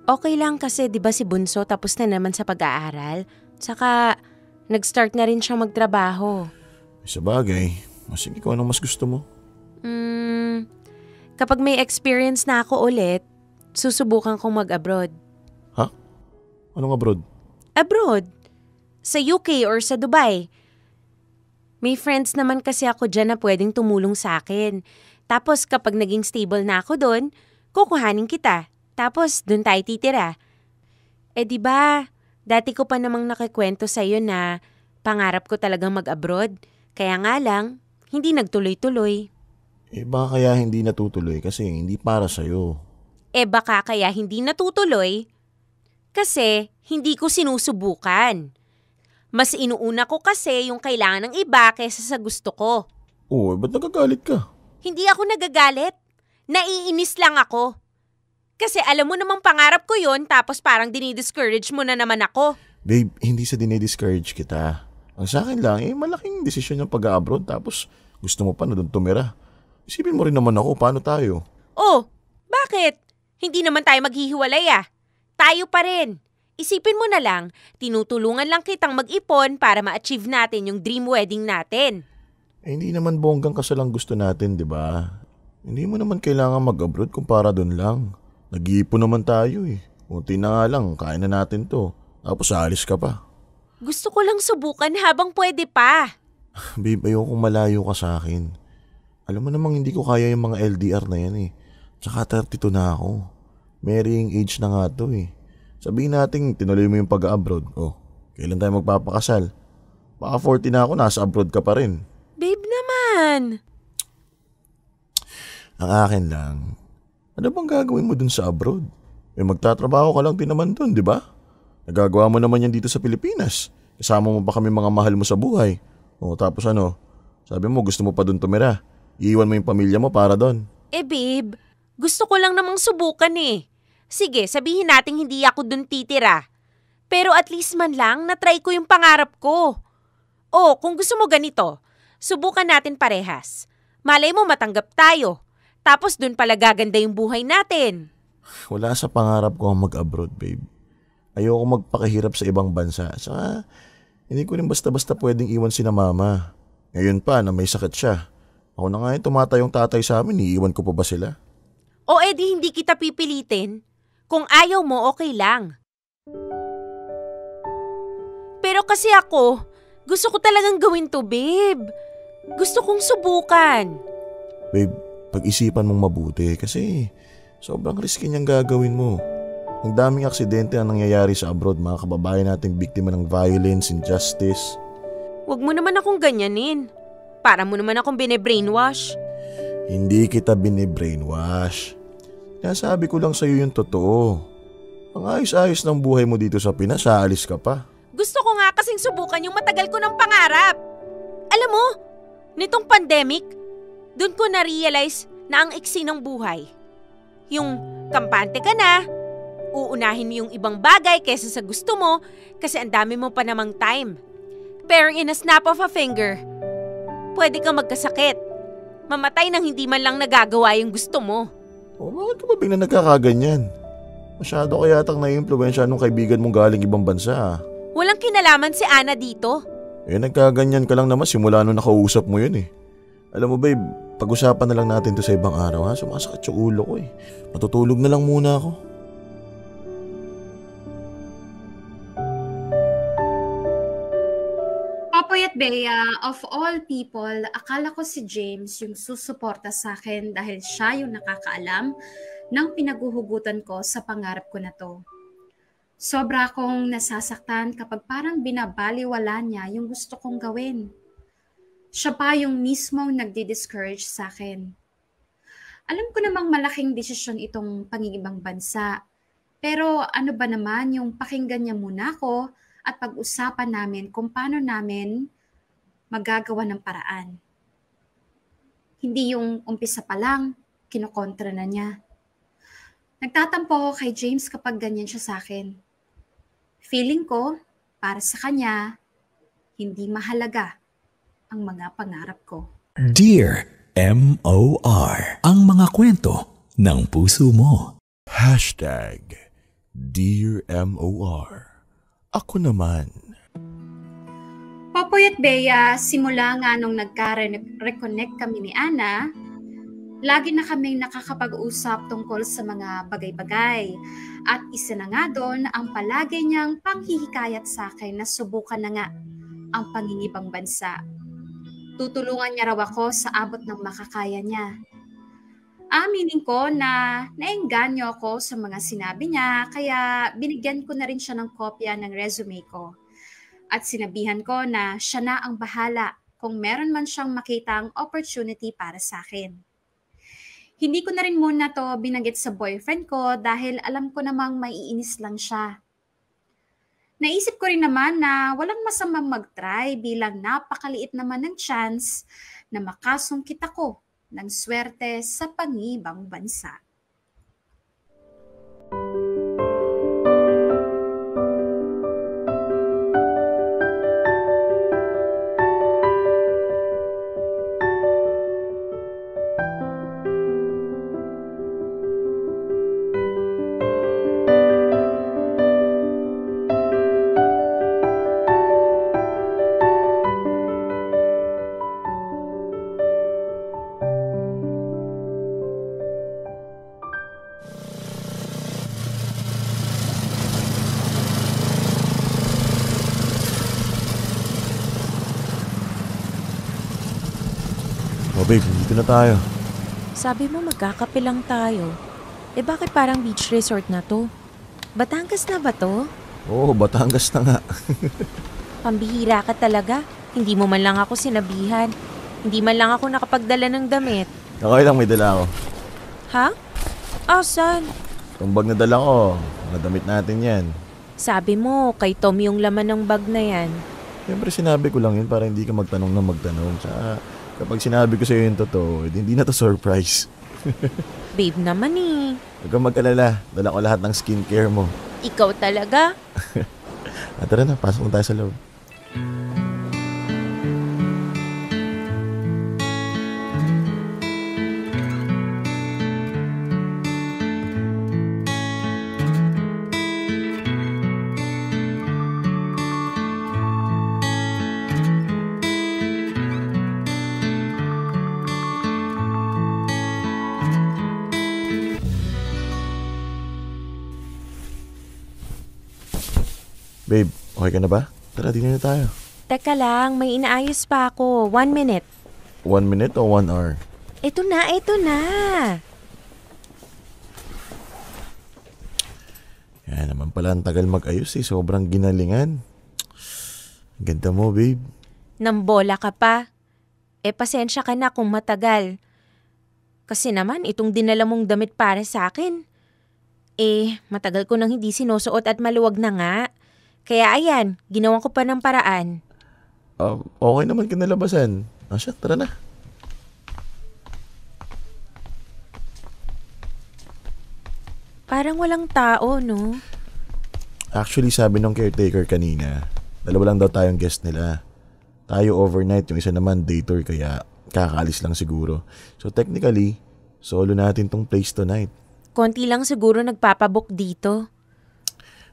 [SPEAKER 4] Okay lang kasi 'di ba si Bunso tapos na naman sa pag-aaral. Saka nag-start na rin siyang magtrabaho.
[SPEAKER 2] Sa bagay, sige ko anong mas gusto mo.
[SPEAKER 4] Kapag may experience na ako ulit, susubukan kong mag-abroad.
[SPEAKER 2] Ha? Anong abroad?
[SPEAKER 4] Abroad? Sa UK or sa Dubai. May friends naman kasi ako dyan na pwedeng tumulong sa akin. Tapos kapag naging stable na ako doon, kukuhanin kita. Tapos doon tayo titira. Di ba, dati ko pa namang nakikwento sa'yo na pangarap ko talagang mag-abroad. Kaya nga lang, hindi nagtuloy-tuloy.
[SPEAKER 2] Baka kaya hindi natutuloy kasi hindi para sa'yo.
[SPEAKER 4] Baka kaya hindi natutuloy kasi hindi ko sinusubukan. Mas inuuna ko kasi yung kailangan ng iba kaysa sa gusto ko.
[SPEAKER 2] Ba't nagagalit ka?
[SPEAKER 4] Hindi ako nagagalit. Naiinis lang ako. Kasi alam mo namang pangarap ko yun tapos parang dinidiscourage mo na naman ako.
[SPEAKER 2] Babe, hindi sa dinidiscourage kita. Ang sa akin lang, malaking desisyon yung pag-abroad tapos gusto mo pa na doon tumira. Isipin mo rin naman ako, paano tayo?
[SPEAKER 4] Bakit? Hindi naman tayo maghihiwalay ah. Tayo pa rin. Isipin mo na lang, tinutulungan lang kitang mag-ipon para ma-achieve natin yung dream wedding natin.
[SPEAKER 2] Hindi naman bonggang kasal ang gusto natin, di ba? Hindi mo naman kailangan mag-abroad kung para doon lang. Nag-iipon naman tayo eh. Unti na nga lang, kaya na natin to. Tapos aalis ka pa.
[SPEAKER 4] Gusto ko lang subukan habang pwede pa.
[SPEAKER 2] Babe, ayokong malayo ka sa akin. Alam mo namang hindi ko kaya yung mga LDR na yan eh. Tsaka 32 na ako. Marrying age na nga to eh. Sabihin natin, tinuloy mo yung pag-abroad. Kailan tayo magpapakasal? Baka 40 na ako, nasa abroad ka pa rin.
[SPEAKER 4] Babe naman.
[SPEAKER 2] Ang akin lang, ano bang gagawin mo dun sa abroad? Magtatrabaho ka lang din naman dun, di ba? Nagagawa mo naman yan dito sa Pilipinas. Kasama mo pa kami mga mahal mo sa buhay. Tapos ano, sabi mo gusto mo pa dun tumira. Iiwan mo yung pamilya mo para dun.
[SPEAKER 4] Babe, gusto ko lang namang subukan eh. Sige, sabihin natin hindi ako dun titira. Pero at least man lang, natry ko yung pangarap ko. Kung gusto mo ganito, subukan natin parehas. Malay mo matanggap tayo. Tapos dun pala gaganda yung buhay natin.
[SPEAKER 2] Wala sa pangarap ko ang mag-abroad, babe. Ayoko magpakahirap sa ibang bansa. Saka, hindi ko rin basta-basta pwedeng iwan sina mama. Ngayon pa na may sakit siya. Ako na nga yung tumatayong tatay sa amin, iiwan ko pa ba sila?
[SPEAKER 4] Di hindi kita pipilitin. Kung ayaw mo, okay lang. Pero kasi ako, gusto ko talagang gawin to, babe. Gusto kong subukan.
[SPEAKER 2] Babe, pag-isipan mong mabuti kasi sobrang risky niyang gagawin mo. Ang daming aksidente ang nangyayari sa abroad, mga kababayan nating biktima ng violence, injustice.
[SPEAKER 4] Huwag mo naman akong ganyanin. Para mo naman akong bine-brainwash.
[SPEAKER 2] Hindi kita bine-brainwash. Nasabi ko lang sa'yo yung totoo. Ang ayos-ayos ng buhay mo dito sa Pinas, aalis ka pa.
[SPEAKER 4] Gusto ko nga kasing subukan yung matagal ko ng pangarap. Alam mo, nitong pandemic, doon ko na-realize na ang iksi ng buhay. Yung kampante ka na, uunahin mo yung ibang bagay kaysa sa gusto mo kasi ang dami mo pa namang time. Pero in a snap of a finger, pwede kang magkasakit. Mamatay nang hindi man lang nagagawa yung gusto mo.
[SPEAKER 2] Bakit ka ba bigla nagkakaganyan? Masyado ka yatang nai-impluwensya nung kaibigan mong galing ibang bansa.
[SPEAKER 4] Walang kinalaman si Ana dito.
[SPEAKER 2] Nagkaganyan ka lang naman simula nung nakausap mo yun eh. Alam mo babe, pag-usapan na lang natin to sa ibang araw ha. Sumasakit yung ulo ko eh. Matutulog na lang muna ako.
[SPEAKER 3] Popoy at Bea, of all people, akala ko si James yung susuporta sa akin dahil siya yung nakakaalam ng pinaguhugutan ko sa pangarap ko na to. Sobra akong nasasaktan kapag parang binabaliwala niya yung gusto kong gawin. Siya pa yung mismong nagdi-discourage sa akin. Alam ko namang malaking desisyon itong pangingibang bansa. Pero ano ba naman yung pakinggan niya muna ako at pag-usapan namin kung paano namin magagawa ng paraan. Hindi yung umpisa pa lang, kinokontra na niya. Nagtatampo ako kay James kapag ganyan siya sa akin. Feeling ko, para sa kanya, hindi mahalaga ang mga pangarap ko.
[SPEAKER 5] Dear M.O.R. Ang mga kwento ng puso mo.
[SPEAKER 2] Dear M.O.R. Ako naman.
[SPEAKER 3] Popoy at Bea, simula nga nung nagka-reconnect kami ni Ana, lagi na kaming nakakapag-usap tungkol sa mga bagay-bagay. At isa na nga doon ang palagi niyang panghihikayat sa akin na subukan na nga ang pangingibang bansa. Tutulungan niya raw ako sa abot ng makakaya niya. Aminin ko na naengganyo ako sa mga sinabi niya, kaya binigyan ko na rin siya ng kopya ng resume ko. At sinabihan ko na siya na ang bahala kung meron man siyang makitang opportunity para sa akin. Hindi ko na rin muna to binanggit sa boyfriend ko dahil alam ko namang maiinis lang siya. Naisip ko rin naman na walang masamang mag-try bilang napakaliit naman ng chance na makasungkit ako ng swerte sa pangibang bansa.
[SPEAKER 2] Oh babe, dito na tayo.
[SPEAKER 4] Sabi mo magkakape lang tayo. Bakit parang beach resort na to? Batangas na ba to?
[SPEAKER 2] Oo, Batangas na nga.
[SPEAKER 4] Pambihira ka talaga. Hindi mo man lang ako sinabihan. Hindi man lang ako nakapagdala ng damit.
[SPEAKER 2] Okay lang, may dala ako.
[SPEAKER 4] Ha? Asan?
[SPEAKER 2] Itong bag na dala ko, nadamit natin yan.
[SPEAKER 4] Sabi mo, kay Tom yung laman ng bag na yan.
[SPEAKER 2] Siyempre sinabi ko lang yun para hindi ka magtanong na magtanong. Tsaka kapag sinabi ko sa'yo yung totoo, hindi na to surprise.
[SPEAKER 4] Babe naman eh.
[SPEAKER 2] Huwag kang mag-alala, dala ko lahat ng skincare mo.
[SPEAKER 4] Ikaw talaga?
[SPEAKER 2] Tara na, pasok na tayo sa loob. Babe, okay ka na ba? Tara, dinner na tayo.
[SPEAKER 4] Teka lang, may inaayos pa ako. 1 minute.
[SPEAKER 2] 1 minute o 1 hour?
[SPEAKER 4] Ito na, ito na.
[SPEAKER 2] Yan naman pala, ang tagal mag-ayos eh. Sobrang ginalingan. Ganda mo, babe.
[SPEAKER 4] Nambola ka pa. Pasensya ka na kung matagal. Kasi naman, itong dinala mong damit para sa akin. Matagal ko nang hindi sinusuot at maluwag na nga. Kaya ayan, ginawan ko pa ng paraan.
[SPEAKER 2] Okay naman kinalabasan. Siya, tara na.
[SPEAKER 4] Parang walang tao, no?
[SPEAKER 2] Actually, sabi nung caretaker kanina, 2 lang daw tayong guest nila. Tayo overnight, yung isa naman day tour, kaya kakaalis lang siguro. So technically, solo natin tong place tonight.
[SPEAKER 4] Konti lang siguro nagpapabook dito.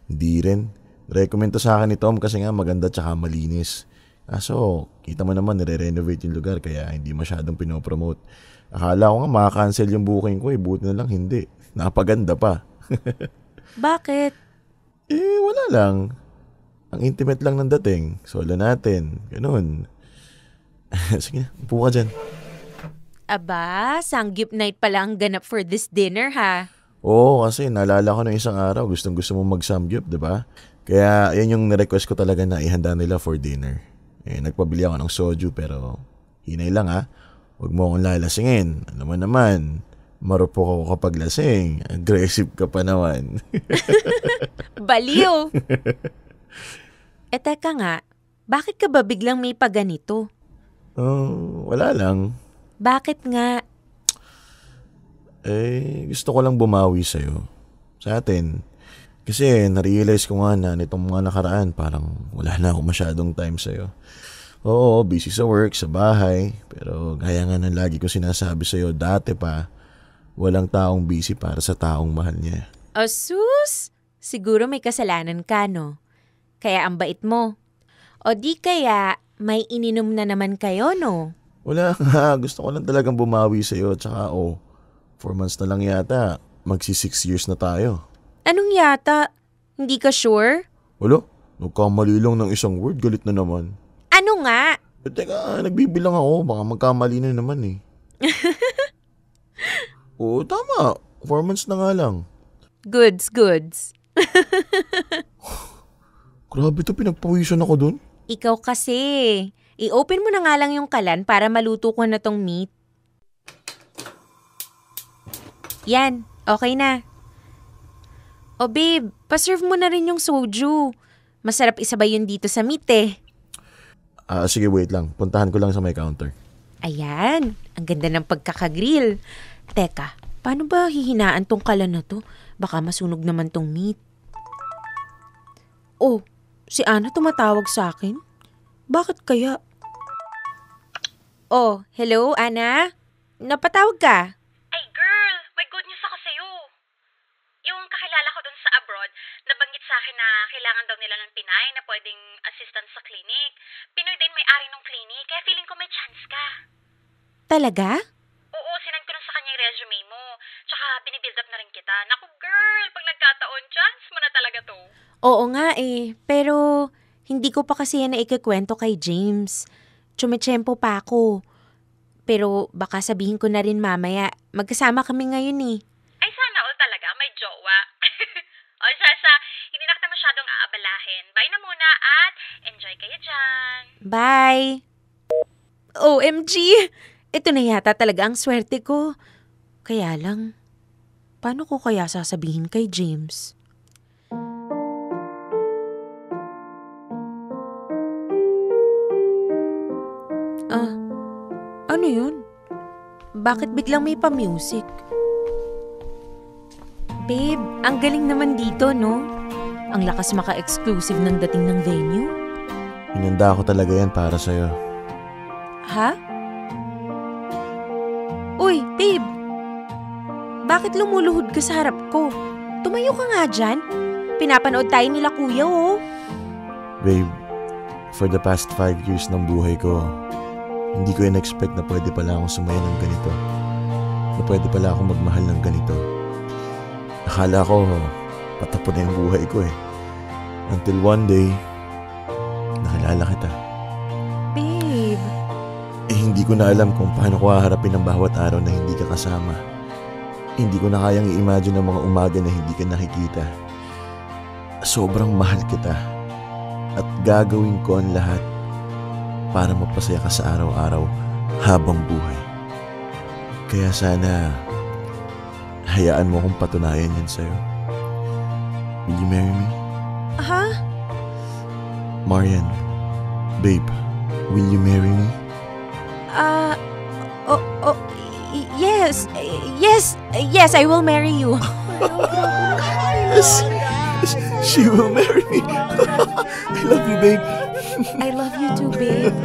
[SPEAKER 2] Hindi rin. Recommend to sa akin ni Tom kasi nga maganda tsaka malinis. Kaso, kita mo naman nire-renovate yung lugar kaya hindi masyadong pinopromote. Akala ko nga makakancel yung booking ko buti na lang hindi. Napaganda pa.
[SPEAKER 4] Bakit?
[SPEAKER 2] Wala lang. Ang intimate lang ng dating. Solo natin. Ganun. Sige, upo ka dyan.
[SPEAKER 4] Aba, sangyup night pala ang ganap for this dinner ha?
[SPEAKER 2] Oo, kasi naalala ko nung isang araw gustong-gusto mong mag-samgyup, diba? Kaya yan yung nirequest ko talaga na ihanda nila for dinner. Nagpabili ako ng soju pero hinay lang ha. Huwag mo akong lalasingin. Alam mo naman, Marupok ako kapag lasing. Aggressive ka pa naman.
[SPEAKER 4] Baliw! Teka nga, bakit ka ba biglang may paganito?
[SPEAKER 2] Wala lang.
[SPEAKER 4] Bakit nga?
[SPEAKER 2] Gusto ko lang bumawi sa'yo. Sa atin. Kasi narealize ko nga na nitong mga nakaraan parang wala na ako masyadong time sa'yo. Oo, busy sa work, sa bahay. Pero gaya nga ng lagi ko sinasabi sa'yo, dati pa, walang taong busy para sa taong mahal niya.
[SPEAKER 4] Sus! Siguro may kasalanan ka, no? Kaya ang bait mo. O di kaya may ininom na naman kayo, no?
[SPEAKER 2] Wala nga, gusto ko lang talagang bumawi sa'yo. Tsaka 4 months na lang yata, magsi 6 years na tayo.
[SPEAKER 4] Anong yata? Hindi ka sure?
[SPEAKER 2] Wala, nagkamali lang ng isang word, galit na naman.
[SPEAKER 4] Ano nga?
[SPEAKER 2] Teka, nagbibilang ako, baka magkamali na naman eh. Oo, tama, 4 months na nga lang.
[SPEAKER 4] Goods.
[SPEAKER 2] Grabe to, pinagpawisan ako dun.
[SPEAKER 4] Ikaw kasi. I-open mo na nga lang yung kalan para maluto ko na tong meat. Yan, okay na. O babe, paserve mo na rin yung soju. Masarap isabay yun dito sa meat eh.
[SPEAKER 2] Sige, wait lang. Puntahan ko lang sa may counter.
[SPEAKER 4] Ayan, ang ganda ng pagkakagrill. Teka, paano ba hihinaan tong kalan na to? Baka masunog naman tong meat. Oh, si Ana tumatawag sa akin? Bakit kaya? Oh, hello, Ana? Napatawag ka?
[SPEAKER 6] Ay girl, may good news ako sa'yo. Yung kakilala ko dun sa abroad, nabanggit sa akin na kailangan daw nila ng Pinay na pwedeng assistant sa clinic. Pinoy din may-ari ng clinic, kaya feeling ko may chance ka.
[SPEAKER 4] Talaga?
[SPEAKER 6] Oo, sinend ko lang sa kanya yung resume mo. Tsaka binibuild up na rin kita. Naku girl, pag nagkataon, chance mo na talaga to.
[SPEAKER 4] Oo nga eh, pero hindi ko pa kasi yan naikikwento kay James. Tsumechempo pa ako. Pero baka sabihin ko na rin mamaya, magkasama kami ngayon eh.
[SPEAKER 6] Ay sana all talaga, may jowa. O Sasa, hindi na kita masyadong aabalahin. Bye na muna at enjoy kayo dyan.
[SPEAKER 4] Bye! OMG! Ito na yata talaga ang swerte ko. Kaya lang, paano ko kaya sasabihin kay James? Ano yun? Bakit biglang may pa-music? Babe, ang galing naman dito, no? Ang lakas maka-exclusive ng dating ng venue.
[SPEAKER 2] Hinanda ko talaga yan para sa'yo.
[SPEAKER 4] Ha? Uy, babe! Bakit lumuluhod ka sa harap ko? Tumayo ka nga dyan. Pinapanood tayo nila kuya, oh.
[SPEAKER 2] Babe, for the past 5 years ng buhay ko, hindi ko in-expect na pwede pala akong sumaya ng ganito. Na pwede pala akong magmahal ng ganito. Akala ko, patapon na yung buhay ko eh. Until one day, nakilala kita.
[SPEAKER 4] Babe.
[SPEAKER 2] Hindi ko na alam kung paano ko haharapin ang bawat araw na hindi ka kasama. Hindi ko na kayang i-imagine ang mga umaga na hindi ka nakikita. Sobrang mahal kita. At gagawin ko ang lahat para mapasaya ka sa araw-araw habang buhay. Kaya sana hayaan mo kong patunayan yan sa'yo. Will you marry me?
[SPEAKER 4] Ha?
[SPEAKER 2] Marian, babe, will you marry me?
[SPEAKER 4] Yes, I will marry you.
[SPEAKER 2] Yes, she will marry me. I love you, babe.
[SPEAKER 4] I love you too, babe.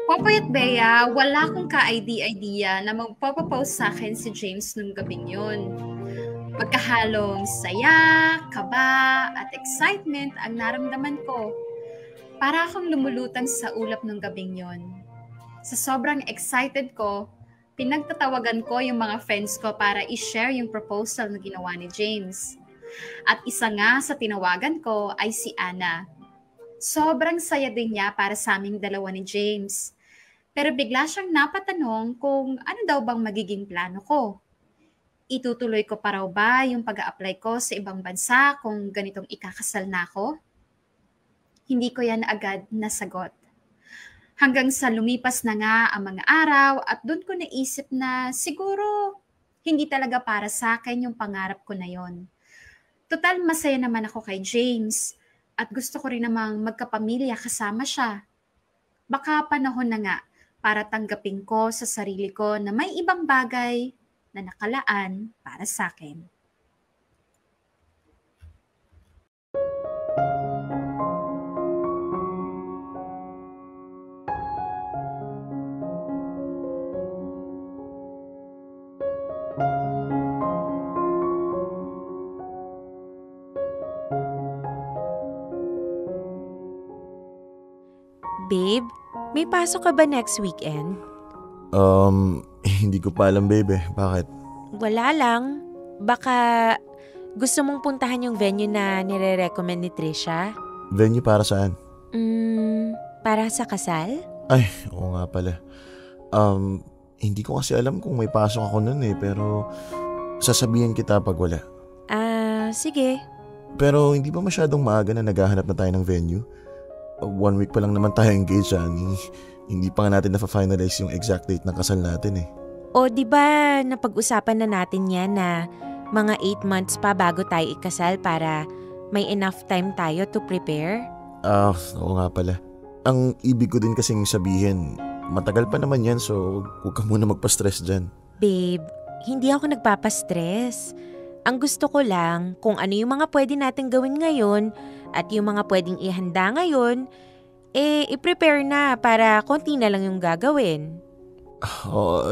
[SPEAKER 3] Popoy at Bea, wala akong ka-idea na magpapapose sa akin si James nung gabing yun. Magkahalong saya, kaba, at excitement ang naramdaman ko. Para akong lumulutang sa ulap nung gabing yon. Sa sobrang excited ko, pinagtatawagan ko yung mga friends ko para i-share yung proposal na ginawa ni James. At isa nga sa tinawagan ko ay si Ana. Sobrang saya din niya para sa aming dalawa ni James. Pero bigla siyang napatanong kung ano daw bang magiging plano ko. itutuloy ko pa raw ba yung pag-a-apply ko sa ibang bansa kung ganitong ikakasal na ako? Hindi ko yan agad nasagot. Hanggang sa lumipas na nga ang mga araw at doon ko naisip na siguro hindi talaga para sa akin yung pangarap ko na yon. Total masaya naman ako kay James at gusto ko rin namang magkapamilya kasama siya. Baka panahon na nga para tanggapin ko sa sarili ko na may ibang bagay na nakalaan para sa akin.
[SPEAKER 4] Babe, may pasok ka ba next weekend?
[SPEAKER 2] Hindi ko pa alam, babe. Bakit?
[SPEAKER 4] Wala lang. Baka gusto mong puntahan yung venue na nire-recommend ni Trisha?
[SPEAKER 2] Venue para saan?
[SPEAKER 4] Para sa kasal?
[SPEAKER 2] Ay, oo nga pala. Hindi ko kasi alam kung may pasok ako nun pero sasabihin kita pag wala.
[SPEAKER 4] Sige.
[SPEAKER 2] Pero hindi ba masyadong maaga na naghahanap na tayo ng venue? 1 week pa lang naman tayo engaged, Hindi pa nga natin na-finalize yung exact date ng kasal natin
[SPEAKER 4] O di ba napag-usapan na natin yan na mga 8 months pa bago tayo ikasal para may enough time tayo to prepare?
[SPEAKER 2] Oo nga pala. Ang ibig ko din kasing sabihin, matagal pa naman yan so huwag ka muna magpa-stress dyan.
[SPEAKER 4] Babe, hindi ako nagpapastress. Ang gusto ko lang kung ano yung mga pwede natin gawin ngayon at yung mga pwedeng ihanda ngayon, i-prepare na para konti na lang yung gagawin.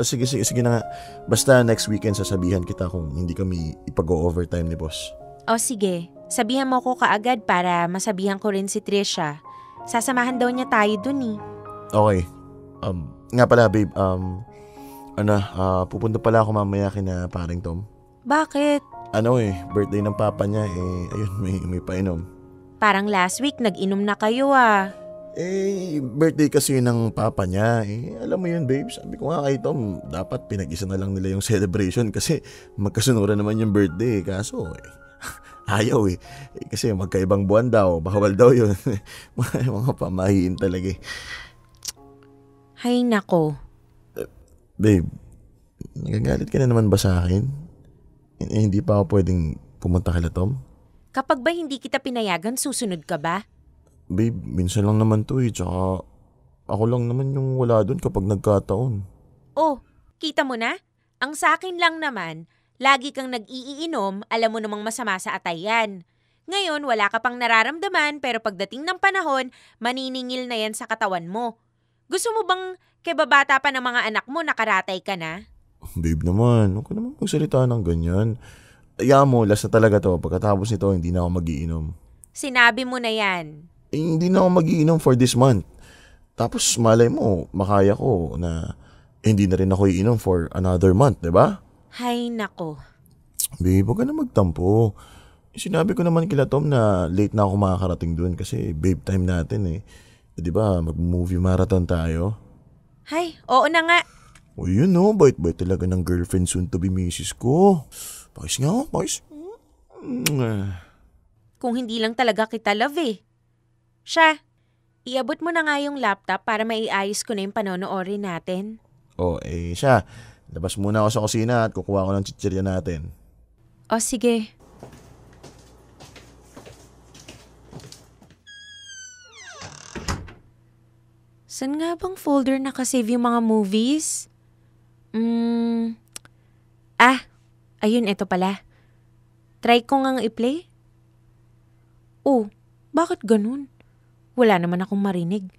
[SPEAKER 2] Sige na nga. Basta next weekend sasabihan kita kung hindi kami ipag-overtime ni boss.
[SPEAKER 4] Sige. Sabihan mo ko kaagad para masabihan ko rin si Trisha. Sasamahan daw niya tayo dun
[SPEAKER 2] Okay. Nga pala babe, pupunta pala ako mamaya kina paring Tom.
[SPEAKER 4] Bakit?
[SPEAKER 2] Birthday ng papa niya ayun, may painom.
[SPEAKER 4] Parang last week nag-inom na kayo
[SPEAKER 2] Birthday kasi ng papa niya alam mo yun babe, sabi ko nga kay Tom, dapat pinag-isa na lang nila yung celebration kasi magkasunuran naman yung birthday kaso ayaw kasi magkaibang buwan daw, bawal daw yun. Mga pamahiin talaga
[SPEAKER 4] Hay nako.
[SPEAKER 2] Babe, nagagalit ka na naman ba sa akin? Hindi pa ako pwedeng pumunta kay Tom?
[SPEAKER 4] Kapag ba hindi kita pinayagan, susunod ka ba?
[SPEAKER 2] Babe, minsan lang naman to tsaka ako lang naman yung wala doon kapag nagkataon.
[SPEAKER 4] Kita mo na? Ang sakin lang naman, lagi kang nag-iinom, alam mo namang masama sa atay yan. Ngayon, wala ka pang nararamdaman pero pagdating ng panahon, maniningil na yan sa katawan mo. Gusto mo bang kebabata pa ng mga anak mo nakaratay ka na?
[SPEAKER 2] Babe naman, huwag ka naman magsalita ng ganyan. Ayaw mo, last na talaga to. Pagkatapos nito, hindi na ako mag-iinom.
[SPEAKER 4] Sinabi mo na yan.
[SPEAKER 2] Hindi na ako mag-iinom for this month. Tapos malay mo, makaya ko na hindi na rin ako iinom for another month, diba?
[SPEAKER 4] Hay nako.
[SPEAKER 2] Babe, huwag ka na magtampo. Sinabi ko naman kila Tom na late na ako makakarating dun kasi babe time natin diba, mag-movie marathon tayo.
[SPEAKER 4] Hay, oo na nga.
[SPEAKER 2] Yun bait-bait talaga ng girlfriend soon to be misis ko. Pakis nga ako, pakis.
[SPEAKER 4] Kung hindi lang talaga kita love Siya, iabot mo na nga yung laptop para maiayos ko na yung panonoorin natin.
[SPEAKER 2] Siya, labas muna ako sa kusina at kukuha ko ng chichirya natin.
[SPEAKER 4] Sige. Saan nga bang folder nakasave yung mga movies? Ayun, ito pala. Try ko ngang i-play. Bakit ganun? Wala naman akong marinig.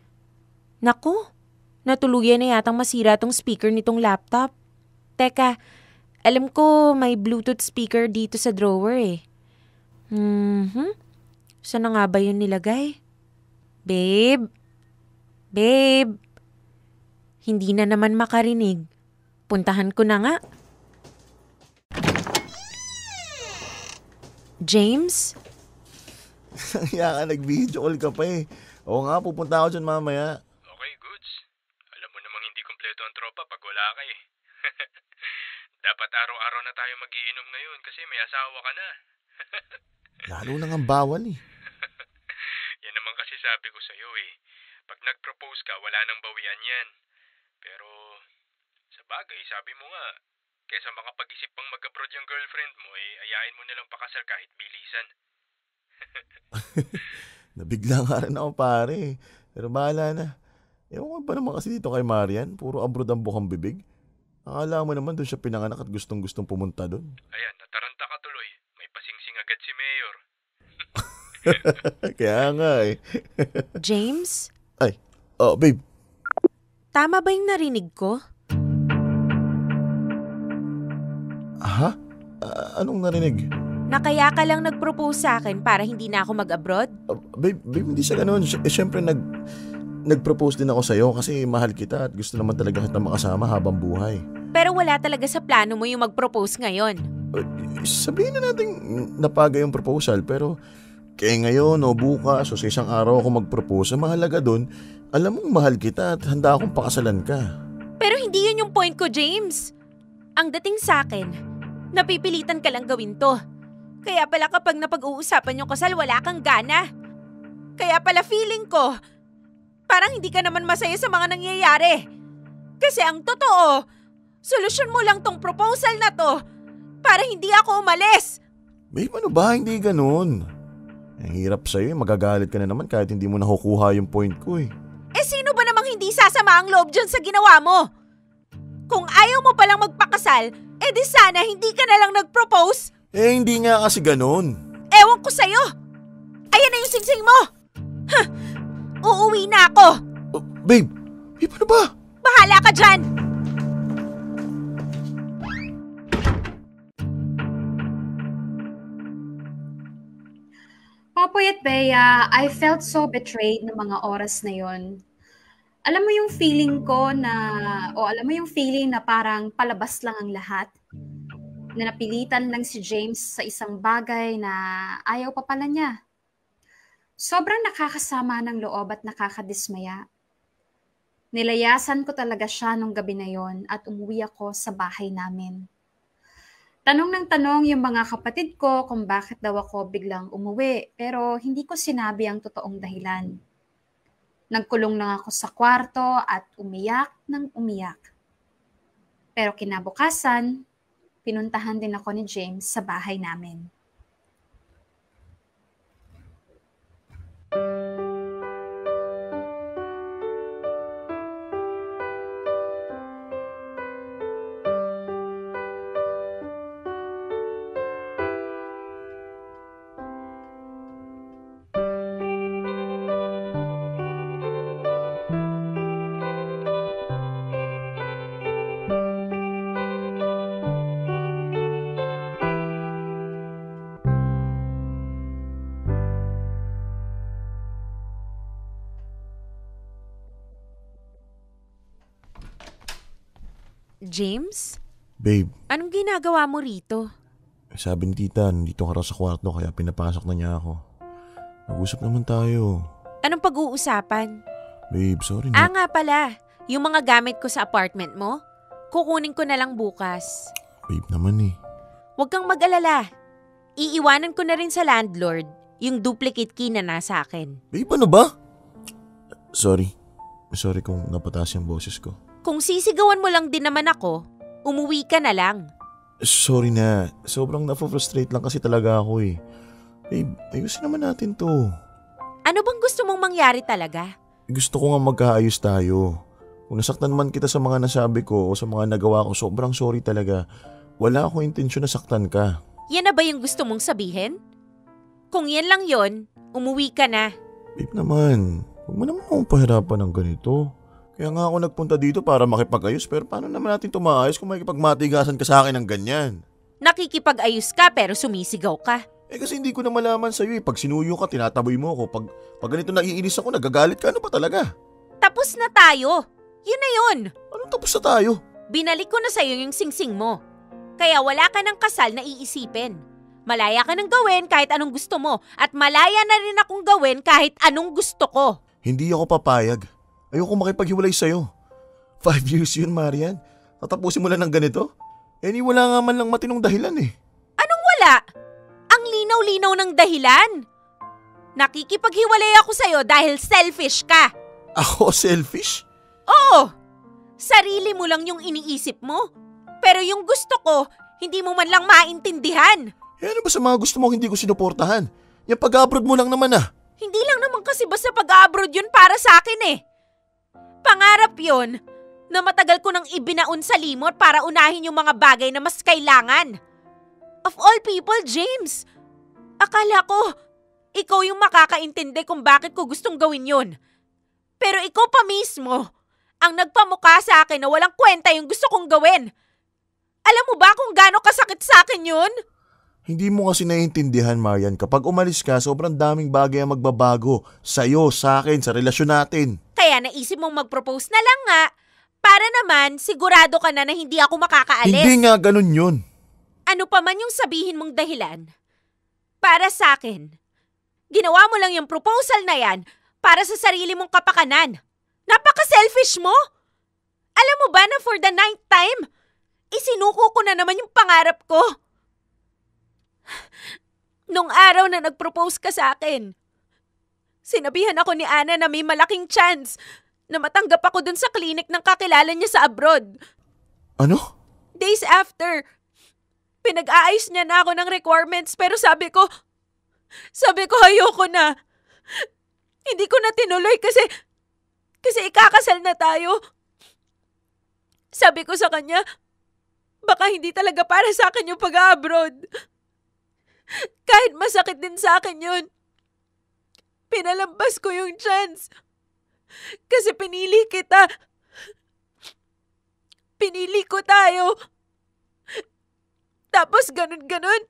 [SPEAKER 4] Nako, natuluyan na yatang masira tong speaker nitong laptop. Teka, alam ko may Bluetooth speaker dito sa drawer Saan na nga ba yun nilagay? Babe? Hindi na naman makarinig. Puntahan ko na nga. James?
[SPEAKER 2] Kaya ka, nag-video call ka pa Oo nga, pupunta ako dyan mamaya.
[SPEAKER 7] Okay, goods. Alam mo namang hindi kompleto ang tropa pag wala ka Dapat araw-araw na tayo magiinom ngayon kasi may asawa ka na.
[SPEAKER 2] Lalo na nga bawal eh.
[SPEAKER 7] Yan naman kasi sabi ko sa'yo eh. Pag nag-propose ka, wala nang bawian yan. Pero, sa bagay, sabi mo nga, kesa makapag-isip pang mag-abroad yung girlfriend mo, ayain mo nilang pakasal kahit bilisan.
[SPEAKER 2] Nabigla nga rin ako pare. Pero bahala na. Ewan ko ba naman kasi dito kay Marian, puro abroad ang bukang bibig. Akala mo naman doon siya pinanganak at gustong-gustong pumunta doon.
[SPEAKER 7] Ayan, nataranta ka tuloy. May pasingsing agad si Mayor.
[SPEAKER 2] Kaya nga eh.
[SPEAKER 4] James?
[SPEAKER 2] Ay, babe.
[SPEAKER 4] Tama ba yung narinig ko?
[SPEAKER 2] Ha? Anong narinig?
[SPEAKER 4] Na kaya ka lang nag-propose sa akin para hindi na ako mag-abroad?
[SPEAKER 2] Babe, hindi siya ganun. Siyempre nag-propose din ako sa'yo kasi mahal kita at gusto naman talaga kita makasama habang buhay.
[SPEAKER 4] Pero wala talaga sa plano mo yung mag-propose ngayon.
[SPEAKER 2] Sabihin na natin napaga yung proposal pero kaya ngayon o bukas o sa isang araw ako mag-propose, ang mahalaga doon, alam mong mahal kita at handa akong pakasalan ka.
[SPEAKER 4] Pero hindi yun yung point ko, James. Ang dating sa akin, napipilitan ka lang gawin to. Kaya pala kapag napag-uusapan yung kasal, wala kang gana. Kaya pala feeling ko, parang hindi ka naman masaya sa mga nangyayari. Kasi ang totoo, solusyon mo lang tong proposal na to para hindi ako umalis.
[SPEAKER 2] Babe, ano ba? Hindi ganun. Ang hirap sa'yo, magagalit ka na naman kahit hindi mo nakukuha yung point ko eh.
[SPEAKER 4] Eh sino ba namang hindi sasama ang loob dyan sa ginawa mo? Kung ayaw mo palang magpakasal, di sana hindi ka na lang nag-propose.
[SPEAKER 2] Hindi nga kasi ganun.
[SPEAKER 4] Ewan ko sa'yo. Ayan na yung singsing mo. Uuwi na ako.
[SPEAKER 2] Babe, ano ba?
[SPEAKER 4] Bahala ka dyan.
[SPEAKER 3] Popoy at Bea, I felt so betrayed ng mga oras na yon. Alam mo yung feeling ko alam mo yung feeling na parang palabas lang ang lahat? Na napilitan lang si James sa isang bagay na ayaw pa pala niya. Sobrang nakakasama ng loob at nakakadismaya. Nilayasan ko talaga siya nung gabi na yon at umuwi ako sa bahay namin. Tanong ng tanong yung mga kapatid ko kung bakit daw ako biglang umuwi, pero hindi ko sinabi ang totoong dahilan. Nagkulong lang ako sa kwarto at umiyak ng umiyak. Pero kinabukasan, pinuntahan din ako ni James sa bahay namin.
[SPEAKER 4] James?
[SPEAKER 2] Babe,
[SPEAKER 4] Anong ginagawa mo rito?
[SPEAKER 2] sabi ni tita, nandito ka raw sa kwarto kaya pinapasok na niya ako. Mag-usap naman tayo.
[SPEAKER 4] Anong pag-uusapan?
[SPEAKER 2] Babe, sorry na.
[SPEAKER 4] Nga pala, yung mga gamit ko sa apartment mo, kukunin ko na lang bukas.
[SPEAKER 2] Babe naman eh.
[SPEAKER 4] Huwag kang mag-alala. Iiwanan ko na rin sa landlord yung duplicate key na nasa akin.
[SPEAKER 2] Babe, ano ba? Sorry. Sorry kung napataas yung boses ko.
[SPEAKER 4] Kung sisigawan mo lang din naman ako, umuwi ka na lang.
[SPEAKER 2] Sorry na. Sobrang na-frustrate lang kasi talaga ako eh. Babe, ayusin naman natin to.
[SPEAKER 4] Ano bang gusto mong mangyari talaga?
[SPEAKER 2] Gusto ko nga magkaayos tayo. Kung nasaktan man kita sa mga nasabi ko o sa mga nagawa ko, sobrang sorry talaga. Wala akong intensyon na saktan ka.
[SPEAKER 4] Yan na ba yung gusto mong sabihin? Kung yan lang yon, umuwi ka na.
[SPEAKER 2] Babe naman, huwag mo naman akong pahirapan ng ganito. Kaya nga ako nagpunta dito para makipag-ayos, pero paano naman natin tumaayos kung makikipagmatigasan ka sa akin ng ganyan?
[SPEAKER 4] Nakikipag-ayos ka pero sumisigaw ka.
[SPEAKER 2] Kasi hindi ko na malaman sa'yo eh. Pag sinuyo ka, tinataboy mo ako. Pag ganito naiinis ako, nagagalit ka. Ano pa talaga?
[SPEAKER 4] Tapos na tayo. Yun na yun.
[SPEAKER 2] Anong tapos na tayo?
[SPEAKER 4] Binalik ko na sa'yo yung singsing mo. Kaya wala ka ng kasal na iisipin. Malaya ka ng gawin kahit anong gusto mo. At malaya na rin akong gawin kahit anong gusto ko.
[SPEAKER 2] Hindi ako papayag. Ayoko makipaghiwalay sa'yo. 5 years yun, Marian. Tatapusin mo lang ng ganito? Wala nga man lang matinong dahilan eh.
[SPEAKER 4] Anong wala? Ang linaw-linaw ng dahilan. Nakikipaghiwalay ako sa'yo dahil selfish ka.
[SPEAKER 2] Ako selfish?
[SPEAKER 4] Oo! Sarili mo lang yung iniisip mo. Pero yung gusto ko, hindi mo man lang maintindihan.
[SPEAKER 2] Ano ba sa mga gusto mo hindi ko sinuportahan? Yung pag-abroad mo lang naman ah.
[SPEAKER 4] Hindi lang naman kasi basta pag-abroad yun para sa akin eh. Pangarap yun na matagal ko nang ibinaon sa limot para unahin yung mga bagay na mas kailangan. Of all people, James, akala ko ikaw yung makakaintindi kung bakit ko gustong gawin yun. Pero ikaw pa mismo ang nagpamukha sa akin na walang kwenta yung gusto kong gawin. Alam mo ba kung gaano kasakit sa akin yun?
[SPEAKER 2] Hindi mo kasi naiintindihan, Marian. Kapag umalis ka, sobrang daming bagay ang magbabago. Sa'yo, sa akin, sa relasyon natin.
[SPEAKER 4] Kaya naisip mong mag-propose na lang nga para naman sigurado ka na hindi ako makakaalis.
[SPEAKER 2] Hindi nga ganun yun.
[SPEAKER 4] Ano pa man yung sabihin mong dahilan, para sa akin, ginawa mo lang yung proposal na yan para sa sarili mong kapakanan. Napaka-selfish mo! Alam mo ba na for the 9th time, isinuko ko na naman yung pangarap ko. Nung araw na nag-propose ka sa akin, sinabihan ako ni Ana na may malaking chance na matanggap ako dun sa klinik ng kakilala niya sa abroad.
[SPEAKER 2] Ano?
[SPEAKER 4] Days after, pinag-aayos niya na ako ng requirements pero sabi ko ayoko na. Hindi ko na tinuloy kasi ikakasal na tayo. Sabi ko sa kanya, baka hindi talaga para sa akin yung pag-abroad. Kahit masakit din sa akin yun, pinalampas ko yung chance. Kasi pinili kita. Pinili ko tayo. Tapos ganun-ganun,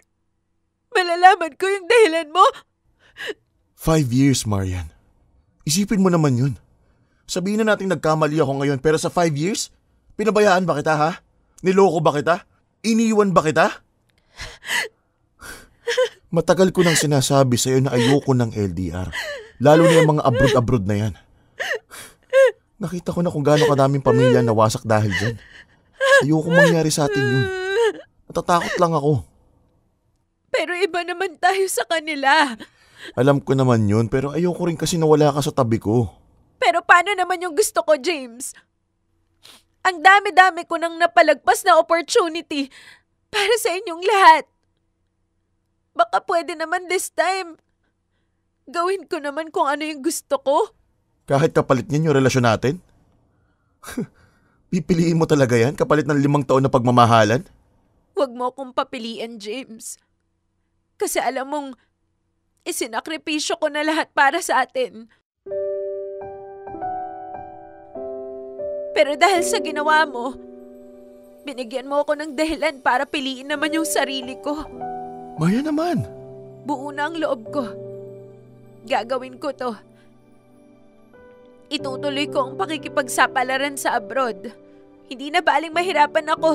[SPEAKER 4] malalaman ko yung dahilan mo.
[SPEAKER 2] 5 years, Marian. Isipin mo naman yun. Sabihin na natin nagkamali ako ngayon pero sa 5 years, pinabayaan ba kita ha? Niloko ba kita? Iniwan ba kita? Matagal ko nang sinasabi sa'yo na ayoko ng LDR. Lalo na yung mga abroad-abroad na yan. Nakita ko na kung gaano kadaming pamilya nawasak dahil dyan. Ayoko mangyari sa atin yun. Natatakot lang ako.
[SPEAKER 4] Pero iba naman tayo sa kanila.
[SPEAKER 2] Alam ko naman yun pero ayoko rin kasi nawala ka sa tabi ko.
[SPEAKER 4] Pero paano naman yung gusto ko, James? Ang dami-dami ko nang napalagpas na opportunity para sa inyong lahat. Baka pwede naman this time. Gawin ko naman kung ano yung gusto ko.
[SPEAKER 2] Kahit kapalit niyan yung relasyon natin? Pipiliin mo talaga yan kapalit ng 5 taon na pagmamahalan?
[SPEAKER 4] Huwag mo akong papiliin, James. Kasi alam mong isinakripisyo ko na lahat para sa atin. Pero dahil sa ginawa mo, binigyan mo ako ng dahilan para piliin naman yung sarili ko.
[SPEAKER 2] Maya naman.
[SPEAKER 4] Buo na ang loob ko. Gagawin ko to. Itutuloy ko ang pakikipagsapalaran sa abroad. Hindi na baling mahirapan ako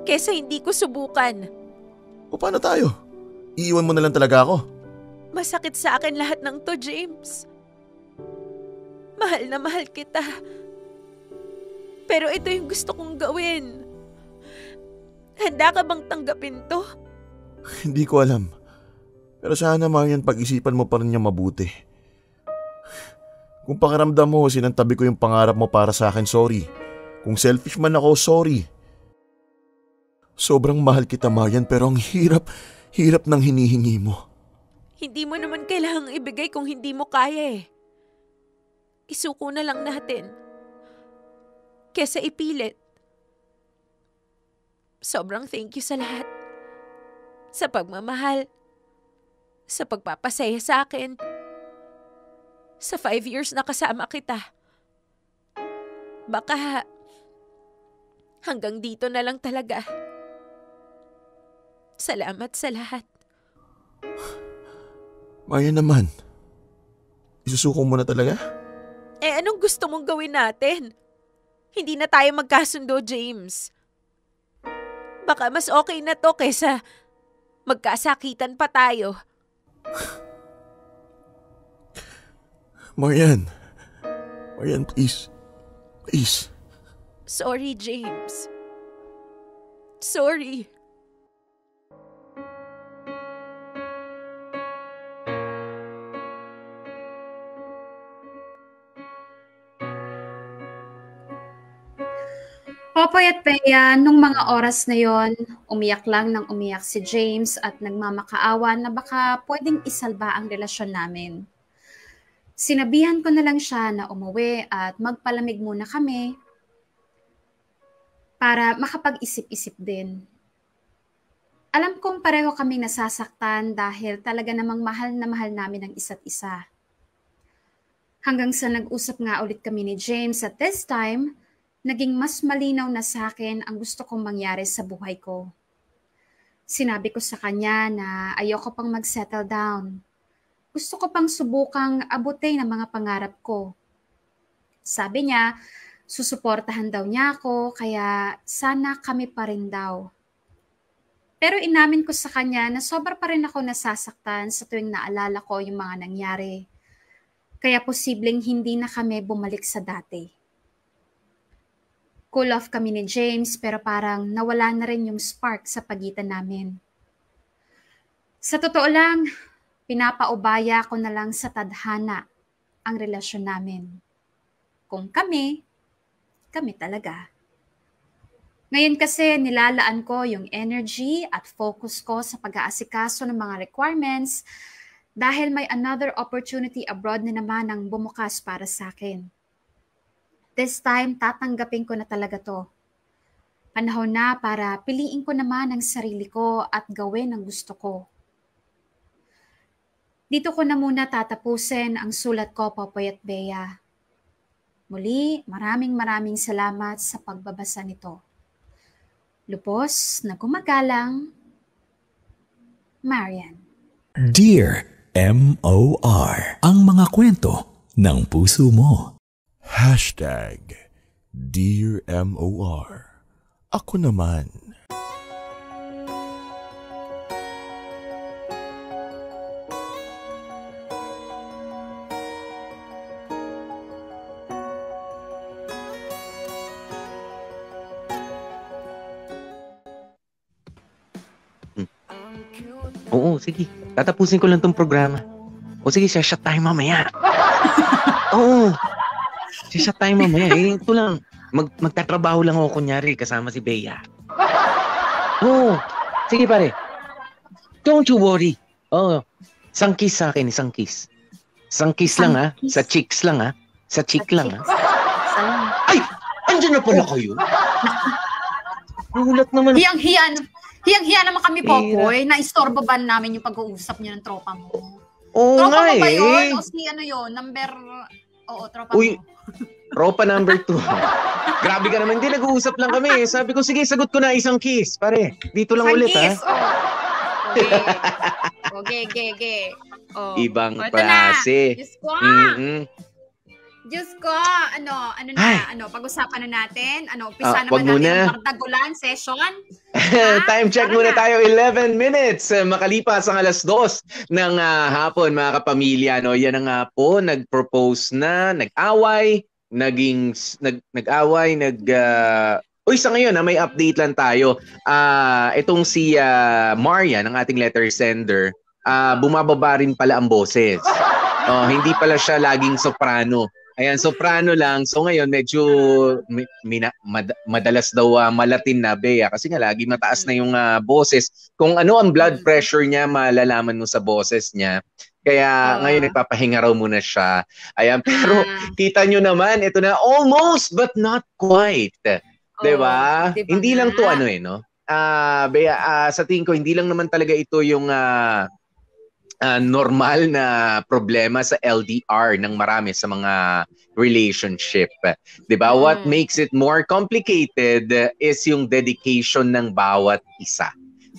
[SPEAKER 4] kesa hindi ko subukan.
[SPEAKER 2] O paano tayo? Iiwan mo na lang talaga ako?
[SPEAKER 4] Masakit sa akin lahat ng to, James. Mahal na mahal kita. Pero ito yung gusto kong gawin. Handa ka bang tanggapin to?
[SPEAKER 2] Hindi ko alam. Pero sana Marian pag-isipan mo pa rin niya mabuti. Kung pakiramdam mo sinantabi ko yung pangarap mo para sa akin, sorry. Kung selfish man ako, sorry. Sobrang mahal kita, Marian, pero ang hirap ng hinihingi mo.
[SPEAKER 4] Hindi mo naman kailangang ibigay kung hindi mo kaya eh. Isuko na lang natin. Kesa ipilit. Sobrang thank you sa lahat. Sa pagmamahal. Sa pagpapasaya sa akin. Sa 5 years na kasama kita. Baka hanggang dito na lang talaga. Salamat sa lahat.
[SPEAKER 2] Maya naman. Isusuko mo na talaga?
[SPEAKER 4] Anong gusto mong gawin natin? Hindi na tayo magkasundo, James. Baka mas okay na to kaysa magkasakitan pa tayo.
[SPEAKER 2] Marian. Marian, please. Please.
[SPEAKER 4] Sorry, James. Sorry.
[SPEAKER 3] Popoy at Bea, nung mga oras na yon, umiyak lang ng umiyak si James at nagmamakaawa na baka pwedeng isalba ang relasyon namin. Sinabihan ko na lang siya na umuwi at magpalamig muna kami para makapag-isip-isip din. Alam kong pareho kaming nasasaktan dahil talaga namang mahal na mahal namin ang isa't isa. Hanggang sa nag-usap nga ulit kami ni James at this time, naging mas malinaw na sa akin ang gusto kong mangyari sa buhay ko. Sinabi ko sa kanya na ayoko pang mag-settle down. Gusto ko pang subukang abutin ang mga pangarap ko. Sabi niya, susuportahan daw niya ako kaya sana kami pa rin daw. Pero inamin ko sa kanya na sobra pa rin ako nasasaktan sa tuwing naalala ko yung mga nangyari. Kaya posibleng hindi na kami bumalik sa dati. Cool off kami ni James pero parang nawala na rin yung spark sa pagitan namin. Sa totoo lang, pinapaubaya ko na lang sa tadhana ang relasyon namin. Kung kami talaga. Ngayon kasi nilalaan ko yung energy at focus ko sa pag-aasikaso ng mga requirements dahil may another opportunity abroad na naman ang bumukas para sa akin. This time, tatanggapin ko na talaga to. Panahon na para piliin ko naman ang sarili ko at gawin ang gusto ko. Dito ko na muna tatapusin ang sulat ko, Popoy at Bea. Muli, maraming salamat sa pagbabasa nito. Lubos na gumagalang, Marian.
[SPEAKER 5] Dear M.O.R. Ang mga kwento ng puso mo.
[SPEAKER 2] Dear M.O.R. Ako naman.
[SPEAKER 8] Oo, sige. Tatapusin ko lang tong programa. O sige, shut tayo mamaya. Oo. Shut tayo mamaya. Ito lang. Magtatrabaho lang ako kunyari kasama si Bea. Oo. Sige pare. Don't you worry. Oo. Isang kiss sa akin, isang kiss. Isang kiss lang ha. Sa cheeks lang ha. Sa cheek lang ha. Ay! Andiyan na pala kayo. Nagulat naman.
[SPEAKER 3] Hiyang-hiya naman kami, Popoy. Na-istorbo ba namin yung pag-uusap niyo ng tropa mo?
[SPEAKER 8] Oo
[SPEAKER 3] tropa
[SPEAKER 8] nga
[SPEAKER 3] mo ba
[SPEAKER 8] eh.
[SPEAKER 3] yun? O si ano yun? Tropa
[SPEAKER 8] Uy,
[SPEAKER 3] mo.
[SPEAKER 8] tropa number 2. Grabe ka naman. Hindi, nag-uusap lang kami. Sabi ko, sige, sagot ko na isang kiss. Pare, dito lang ulit ha.
[SPEAKER 3] Okay. Oh.
[SPEAKER 8] Ibang
[SPEAKER 3] Ito
[SPEAKER 8] klase.
[SPEAKER 3] Na. Diyos ko, pag-usapan na natin. Umpisa naman natin ang Bardagulan session.
[SPEAKER 8] Time check muna tayo, 11 minutes. Makalipas ang 2:00 ng hapon, mga kapamilya. No? Yan ang po, nag-propose na, nag-away, sa ngayon, may update lang tayo. Itong si Marian, ang ating letter sender, bumababa rin pala ang boses. Hindi pala siya laging soprano. Ayan, soprano lang. So ngayon, medyo madalas daw malatin na Bea kasi nga lagi mataas na yung boses. Kung ano ang blood pressure niya, malalaman mo sa boses niya. Kaya ngayon nagpapahinga raw muna siya. Ayan, pero kita nyo naman, ito na almost but not quite. Diba? Hindi lang to no? Bea, sa tingin ko, hindi lang naman talaga ito yung normal na problema sa LDR ng marami sa mga relationship. Diba? What makes it more complicated is yung dedication ng bawat isa.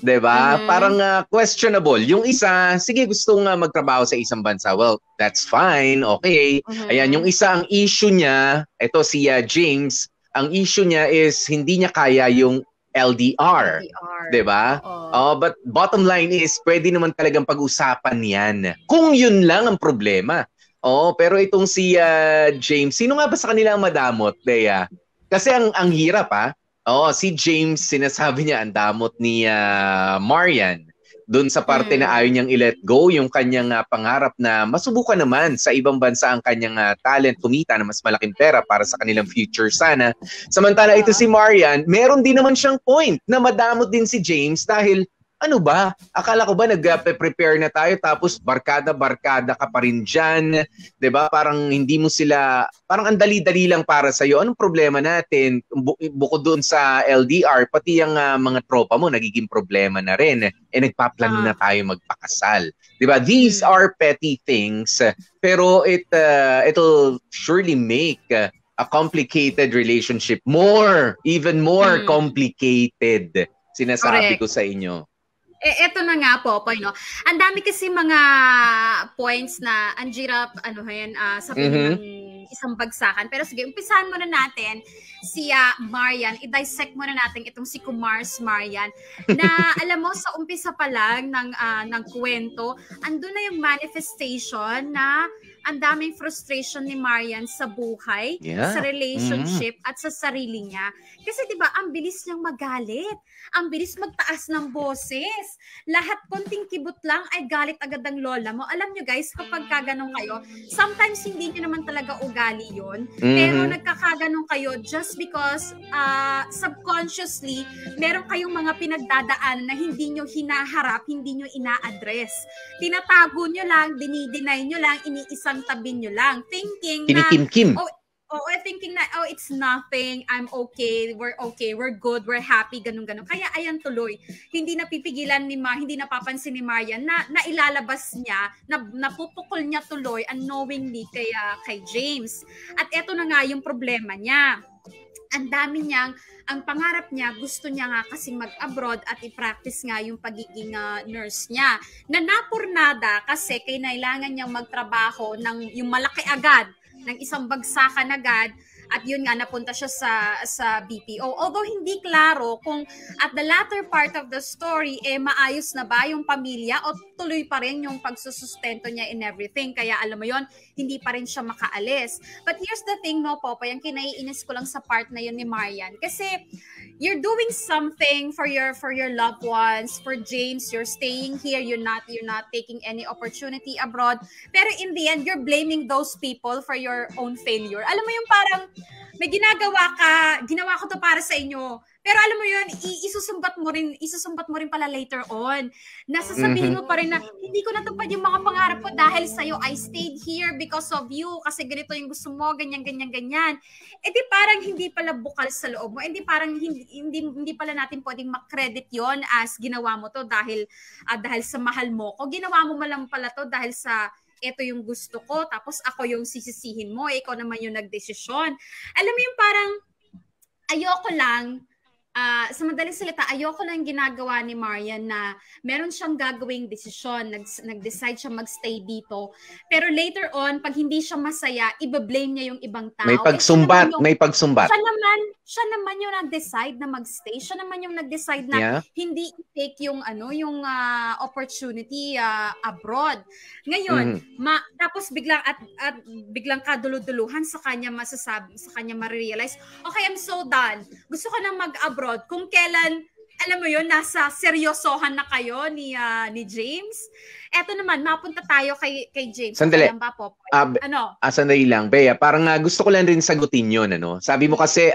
[SPEAKER 8] Diba? Parang questionable. Yung isa, sige, gusto nga magtrabaho sa isang bansa. Well, that's fine. Okay. Ayan, yung isa, ang issue niya, ito si James, ang issue niya is hindi niya kaya yung LDR. Diba? But bottom line is, pwede naman talagang pag-usapan yan. Kung yun lang ang problema. Pero itong si James, sino nga ba sa kanila ang madamot, Bea? Kasi ang hirap Oo, si James, sinasabi niya ang damot ni Marian doon sa parte na ayaw niyang i-let go yung kanyang pangarap na masubukan naman sa ibang bansa ang kanyang talent, kumita na mas malaking pera para sa kanilang future sana. Samantala ito si Marian, meron din naman siyang point na madamot din si James dahil ano ba? Akala ko ba nag-prepare na tayo tapos barkada-barkada ka pa rin dyan? 'Di ba? Parang hindi mo sila, parang ang dali-dali lang para sa'yo. Anong problema natin? Bukod doon sa LDR, pati yung mga tropa mo nagiging problema na rin. Nagpaplano na tayo magpakasal. 'Di ba? These are petty things, pero it'll surely make a complicated relationship even more complicated. Sinasabi ko sa inyo.
[SPEAKER 3] Eto na nga po, no? Ang dami kasi mga points na ang hirap, sabihin ng isang bagsakan. Pero sige, umpisahan muna natin si Marian. I-dissect muna natin itong si Kumar's Marian. Na alam mo, sa umpisa pa lang ng kwento, andun na yung manifestation na ang daming frustration ni Marian sa buhay, sa relationship, at sa sarili niya. Kasi diba, ang bilis niyang magalit. Ang bilis magtaas ng boses. Lahat konting kibot lang ay galit agad ang lola mo. Alam nyo guys, kapag kaganon kayo, sometimes hindi nyo naman talaga ugali yun. Pero nagkakaganon kayo just because subconsciously, meron kayong mga pinagdadaan na hindi nyo hinaharap, hindi nyo ina-address. Tinatago nyo lang, dinideny nyo lang, iniisang tabi nyo lang. Thinking
[SPEAKER 8] Kinikim-kim.
[SPEAKER 3] Thinking na, it's nothing, I'm okay, we're good, we're happy, ganun. Kaya ayan tuloy, hindi napipigilan hindi napapansin ni Marian na ilalabas niya, napupukol niya tuloy unknowingly kay James. At eto na nga yung problema niya. Ang dami niyang, ang pangarap niya, gusto niya nga kasing mag-abroad at i-practice nga yung pagiging nurse niya. Na napurnada kasi kailangan niyang magtrabaho ng yung malaki agad, ng isang bagsakan agad, at yun nga, napunta siya sa BPO. Although hindi klaro kung at the latter part of the story, maayos na ba yung pamilya o tuloy pa rin yung pagsusustento niya in everything. Kaya alam mo yon, hindi pa rin siya makaalis. But here's the thing, no, Popoy, yung kinaiinis ko lang sa part na yun ni Marian. Kasi you're doing something for your loved ones, for James, you're staying here, you're not taking any opportunity abroad. Pero in the end, you're blaming those people for your own failure. Alam mo yung parang may ginawa ko to para sa inyo. Pero alam mo yun, isusumbat mo rin pala later on. Nasasabihin mo pa rin na, hindi ko natupad yung mga pangarap ko dahil sa'yo. I stayed here because of you, kasi ganito yung gusto mo, ganyan. Di parang hindi pala bukal sa loob mo. Di parang hindi pala natin pwedeng makredit yon as ginawa mo to dahil sa mahal mo ko. Ginawa mo lang pala to dahil sa ito yung gusto ko, tapos ako yung sisisihin mo, ikaw naman yung nagdesisyon. Alam mo yung parang, ayoko lang, sa madaling salita, ayoko lang ginagawa ni Marian na meron siyang gagawing desisyon, nag-decide siya magstay dito, pero later on, pag hindi siya masaya, iba-blame niya yung ibang tao.
[SPEAKER 8] May pagsumbat.
[SPEAKER 3] Siya naman yung nag-decide na magstay. Siya naman yung nag-decide na hindi i-take yung opportunity abroad. Ngayon, tapos biglang kaduluduluhan sa kanya marirealize, okay, I'm so done. Gusto ko nang mag-abroad. Kung kailan, alam mo yun, nasa seryosohan na kayo ni James. Eto naman, mapunta tayo kay James.
[SPEAKER 8] Sandali.
[SPEAKER 3] Ba, Popoy?
[SPEAKER 8] Sandali lang, Bea. Parang gusto ko lang rin sagutin yun. Sabi mo kasi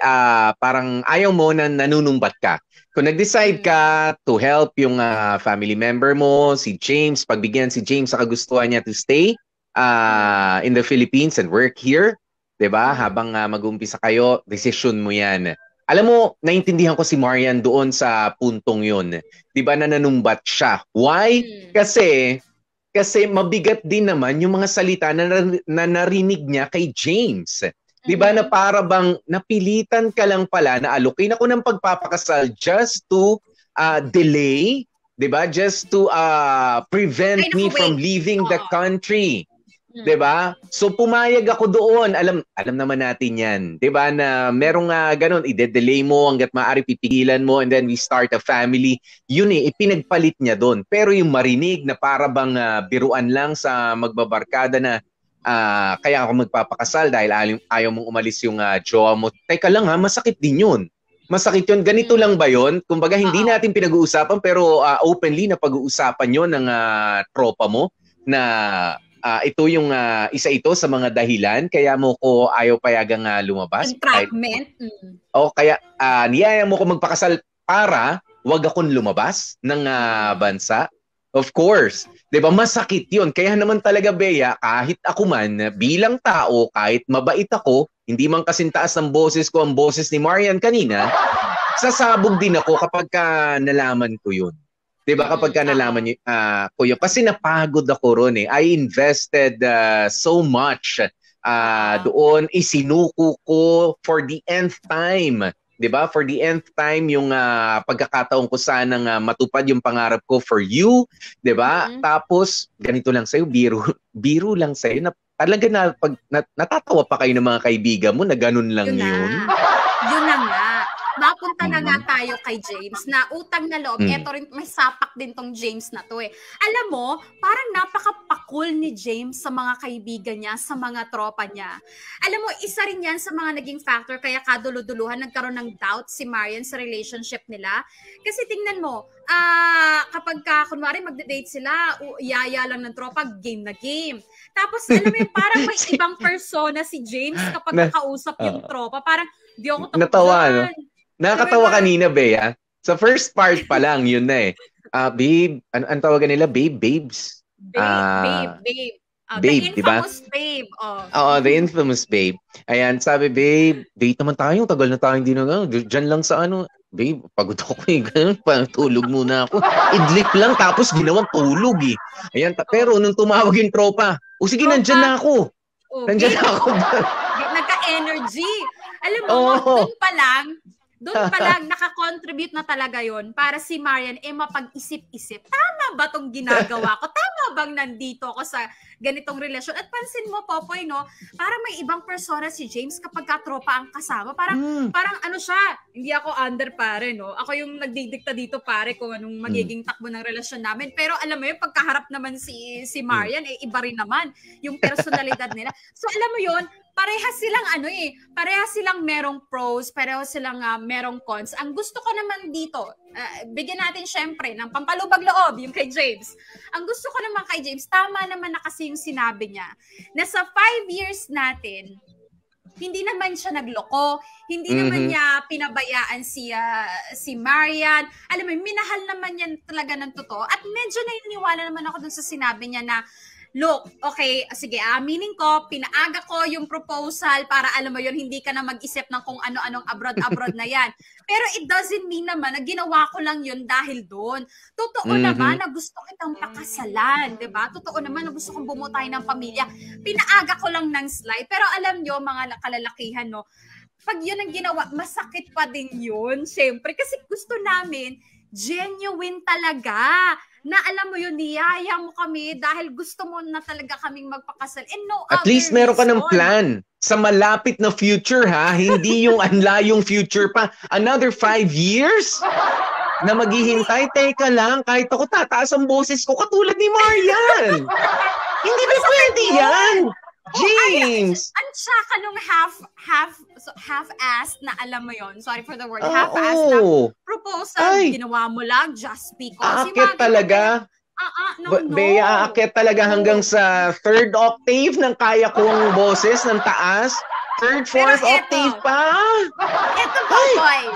[SPEAKER 8] parang ayaw mo na nanunumbat ka. Kung nag-decide ka to help yung family member mo, si James, pagbigyan si James sa kagustuhan niya to stay in the Philippines and work here, 'di ba? Habang mag-uumpisa kayo, decision mo 'yan. Alam mo, naintindihan ko si Marian doon sa puntong 'yon. 'Di ba, nananumbat siya? Why? Kasi mabigat din naman yung mga salita na narinig niya kay James. 'Di ba, na para bang napilitan ka lang pala na alukin ako ng pagpapakasal just to delay, 'di ba? Just to prevent me from leaving the country. 'Di ba? So pumayag ako doon. Alam naman natin 'yan, 'di ba? Na merong ganun, i-delay mo hangga't maaari, pipigilan mo, and then we start a family. Yun ipinagpalit niya doon. Pero yung marinig na para bang biruan lang sa magbabarkada na kaya ako magpapakasal dahil ayaw mong umalis yung jowa mo. Teka lang masakit din yun. Masakit yun. Ganito lang ba yun? Kumbaga, hindi natin pinag-uusapan pero openly na pag-uusapan yun ng tropa mo na ito yung isa ito sa mga dahilan kaya mo ko ayaw payagang lumabas.
[SPEAKER 3] Entrapment.
[SPEAKER 8] O kaya niyaya mo ko magpakasal para wag akong lumabas ng bansa. Of course. 'Di ba masakit yun. Kaya naman talaga, Bea, kahit ako man bilang tao, kahit mabait ako, hindi man kasing taas ng boses ko ang boses ni Marian kanina, sasabog din ako kapag nalaman ko yun. 'Di ba kapag nalaman ko yun? Kasi napagod ako ron eh. I invested so much doon. Isinuko ko for the nth time. 'Di ba? For the nth time yung pagkakataon ko sanang matupad yung pangarap ko for you, 'di ba? Tapos ganito lang sa'yo, biro lang sa'yo na talaga na pag natatawa pa kayo ng mga kaibigan mo na ganun lang yun.
[SPEAKER 3] Yun na nga. Mapunta na nga tayo kay James na utang na loob. Eto rin, may sapak din tong James na to eh. Alam mo, parang napaka-pakul ni James sa mga kaibigan niya, sa mga tropa niya. Alam mo, isa rin yan sa mga naging factor kaya kaduluduluhan nagkaroon ng doubt si Marian sa relationship nila. Kasi tingnan mo, kapag kunwari magde-date sila, yaya lang ng tropa, game na game. Tapos alam mo yun, parang may ibang persona si James kapag nakausap yung tropa. Parang, di ako
[SPEAKER 8] natawa, no? Nakakatawa kanina, Bea. Sa first part pa lang, yun na eh. Babe, ano tawagan nila? Babes?
[SPEAKER 3] Babe.
[SPEAKER 8] Babe,
[SPEAKER 3] the infamous babe.
[SPEAKER 8] Oo, the infamous babe. Ayan, sabi, babe, date naman tayo. Tagal na tayo hindi na. Diyan lang sa babe, pagod ako eh. Tulog muna ako. Idlip lang, tapos ginawang tulog eh. Ayan, pero nung tumawag yung tropa, sige, nandyan na ako. Nandyan na ako.
[SPEAKER 3] Nagka-energy. Alam mo, doon pa lang nakakontribute na talaga yon para si Marian mapag-isip-isip. Tama ba tong ginagawa ko? Tama bang nandito ako sa ganitong relasyon? At pansin mo, Popoy, no? Parang may ibang persona si James kapag katropa ang kasama. Parang ano siya, hindi ako under pare, no? Ako yung nagdidikta dito pare kung anong magiging takbo ng relasyon namin. Pero alam mo yun, pagkaharap naman si Marian, iba rin naman yung personalidad nila. So alam mo yun, parehas silang merong pros, parehas silang merong cons. Ang gusto ko naman dito, bigyan natin syempre ng pampalubag loob, yung kay James. Ang gusto ko naman kay James, tama naman na kasi yung sinabi niya, na sa 5 years natin, hindi naman siya nagloko, hindi naman niya pinabayaan si Marian. Alam mo, minahal naman yan talaga ng totoo. At medyo naniniwala naman ako dun sa sinabi niya na, look, okay, sige, aminin ko, pinaaga ko yung proposal para alam mo yun, hindi ka na mag-isip ng kung ano-anong abroad na yan. Pero it doesn't mean naman na ginawa ko lang yun dahil doon. Totoo naman na gusto kitang pakasalan, di ba? Totoo naman na gusto kong bumuo tayo ng pamilya. Pinaaga ko lang ng slide. Pero alam nyo, mga kalalakihan, no, pag yun ang ginawa, masakit pa din yun, syempre. Kasi gusto namin, genuine talaga. Na alam mo yun, niyaya mo kami dahil gusto mo na talaga kaming magpakasal. And no
[SPEAKER 8] at least meron ka ng plan sa malapit na future, ha? Hindi yung anlayong future pa. Another 5 years na maghihintay. Teka lang, kahit ako tataas ang boses ko katulad ni Marian. Hindi ba pwede yan? James!
[SPEAKER 3] Ang tsaka nung half-assed na alam mo yon, sorry for the word, half-assed na proposal, ginawa mo lang just because.
[SPEAKER 8] Aakit talaga?
[SPEAKER 3] No.
[SPEAKER 8] Bea, aakit talaga hanggang sa 3rd octave ng kaya kong boses ng taas. 3rd, 4th octave pa.
[SPEAKER 3] Ito po, boy.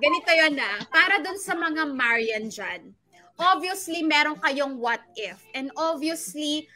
[SPEAKER 3] Ganito yun na. Para dun sa mga Marian dyan, obviously, meron kayong what if. And obviously,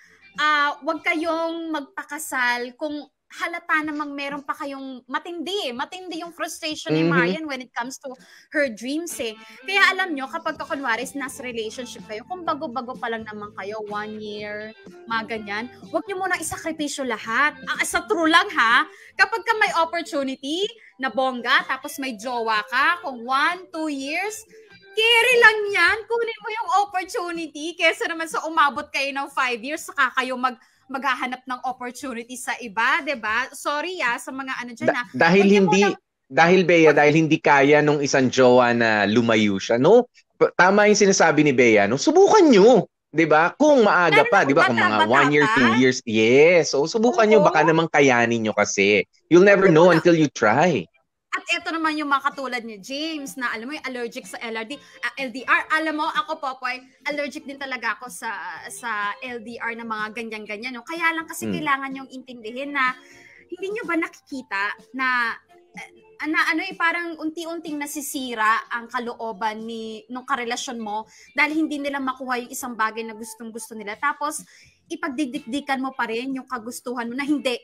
[SPEAKER 3] wag kayong magpakasal kung halata namang meron pa kayong matindi yung frustration ni Marian when it comes to her dreams eh. Kaya alam nyo, kapag kunwari nasa relationship kayo, kung bago-bago pa lang naman kayo, 1 year, mga ganyan, wag nyo muna isakripisyo lahat. Sa true lang ha, kapag ka may opportunity na bongga, tapos may jowa ka, kung 1-2 years, carry lang yan. Kunin mo yung opportunity kesa naman sa umabot kayo ng 5 years saka kayo maghahanap ng opportunity sa iba, 'di ba? Sorry sa mga ano diyan
[SPEAKER 8] dahil hindi kaya nung isang jowa na lumayo siya, no? Tama yung sinasabi ni Bea, no? Subukan nyo, 'di ba? Kung maaga pa, 'di ba? Kung mga 1 year, 2 years. Yes. So subukan nyo, baka namang kayanin nyo kasi. You'll never know until you try.
[SPEAKER 3] At ito naman yung mga katulad ni James na alam mo yung allergic sa LDR. Alam mo, ako Popoy, allergic din talaga ako sa LDR na mga ganyan-ganyan. No? Kaya lang kasi kailangan yung intindihin na hindi nyo ba nakikita na parang unti-unting nasisira ang kalooban nung karelasyon mo dahil hindi nila makuha yung isang bagay na gustong-gusto nila. Tapos, ipagdidikdikan mo pa rin yung kagustuhan mo na hindi,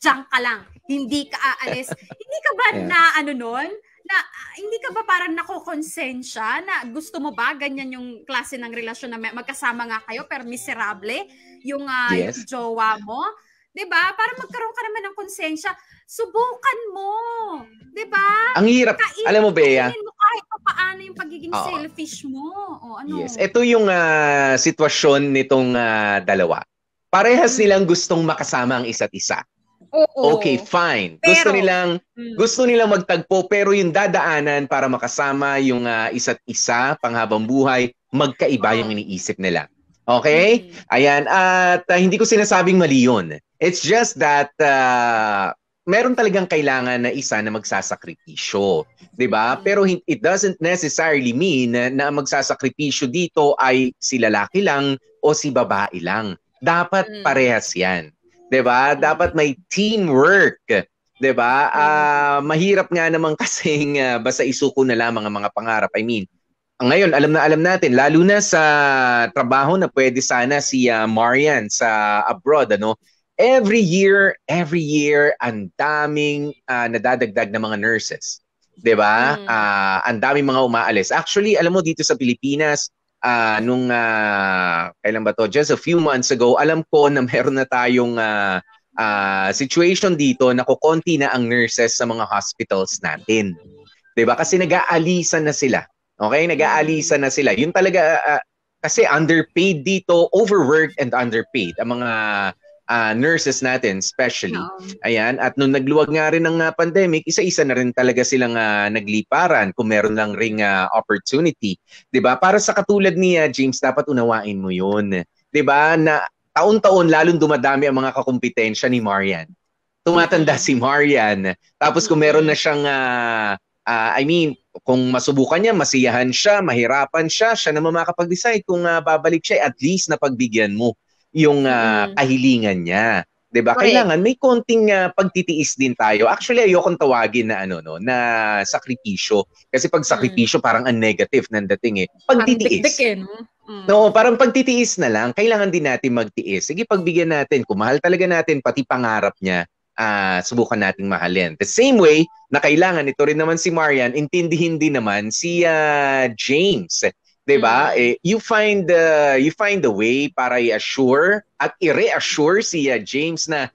[SPEAKER 3] diyan ka lang, hindi ka aalis. Hindi ka ba hindi ka ba parang nakokonsensya na gusto mo ba ganyan yung klase ng relasyon na magkasama nga kayo pero miserable yung jowa mo? 'Di ba? Para magkaroon ka naman ng konsensya, subukan mo. 'Di ba?
[SPEAKER 8] Ang hirap. Alam mo, Bea,
[SPEAKER 3] mo kahit paano yung pagiging selfish mo. O ano?
[SPEAKER 8] Yes, ito yung sitwasyon nitong dalawa. Parehas nilang gustong makasama ang isa't isa.
[SPEAKER 3] Oo.
[SPEAKER 8] Okay, fine.
[SPEAKER 3] Pero,
[SPEAKER 8] gusto nilang magtagpo pero yung dadaanan para makasama yung isa't isa panghabang buhay, magkaiba yung iniisip nila. Okay? Ayan. At hindi ko sinasabing mali yun. It's just that meron talagang kailangan na isa na magsasakripisyo. 'Di ba? Pero it doesn't necessarily mean na magsasakripisyo dito ay si lalaki lang o si babae lang. Dapat parehas yan. 'Di ba? Dapat may teamwork. 'Di ba? Mahirap nga naman kasing basta isuko na lamang ang mga pangarap. I mean, ngayon alam natin lalo na sa trabaho na pwede sana si Marian sa abroad, ano? Every year ang daming nadadagdag na mga nurses. 'Di ba? Ang daming mga umaalis. Actually, alam mo dito sa Pilipinas, nung kailan ba to? Just a few months ago, alam ko na meron na tayong situation dito na kukonti na ang nurses sa mga hospitals natin. 'Di ba? Kasi nag-aalisan na sila. Okay? Nag-aalisan na sila. Yun talaga kasi underpaid dito, overworked and underpaid ang mga nurses natin especially. Ayan, at nung nagluwag nga rin ng pandemic, isa-isa na rin talaga silang nagliparan kung meron lang ring opportunity. 'Di ba? Para sa katulad ni James, dapat unawain mo 'yun. 'Di ba? Na taon-taon lalong dumadami ang mga kakumpetensya ni Marian. Tumatanda si Marian. Tapos kung meron na siyang kung masubukan niya, masiyahan siya, mahirapan siya naman makakapag-decide kung babalik siya, at least napagbigyan mo yung kahilingan niya. 'Di ba? Kailangan may konting pagtitiis din tayo. Actually, ayokong tawagin na na sakripisyo. Kasi pag sakripisyo parang ang negative ng dating eh. Pagtitiis. No, parang pagtitiis na lang. Kailangan din natin magtiis. Sige, pagbigyan natin. Kung mahal talaga natin pati pangarap niya, subukan nating mahalin. The same way na kailangan ito rin naman si Marian, intindihin din naman si James. 'Di ba? You find a way para i-assure at i-reassure si James na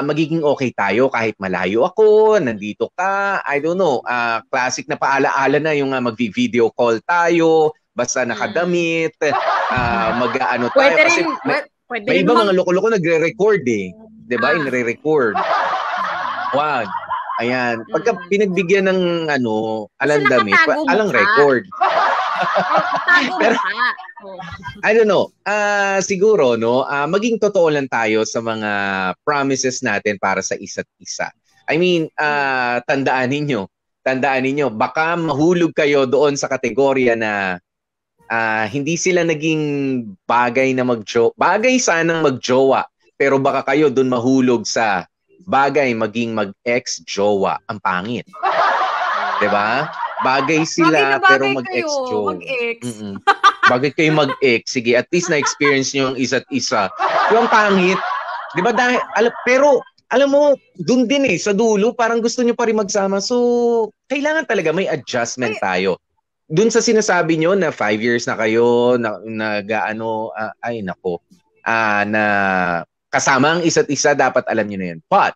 [SPEAKER 8] magiging okay tayo kahit malayo ako, nandito ka, I don't know, classic na paalaala na yung mag-video call tayo, basta nakadamit, mag-ano tayo. Kasi may iba mga loko-loko nagre-record eh. 'Di ba? Inre-record. Wag. Ayan. Pagka pinagbigyan ng alang damit, alang record. Pero, I don't know. Siguro, maging totoo lang tayo sa mga promises natin para sa isa't isa. I mean, tandaan ninyo, baka mahulog kayo doon sa kategorya na hindi sila naging bagay sanang magjowa, pero baka kayo doon mahulog sa bagay maging mag-ex-jowa. Ang pangit. 'Di ba? Bagay sila pero mag-ex-jowa. Bagay kayo mag-ex. Sige, at least na-experience nyo yung isa't isa. Yung pangit. 'Di ba? Pero alam mo, dun din sa dulo, parang gusto nyo pa rin magsama. So, kailangan talaga may adjustment tayo. Dun sa sinasabi nyo na 5 years na kayo, na kasama ang isa't isa, dapat alam nyo na yun. But,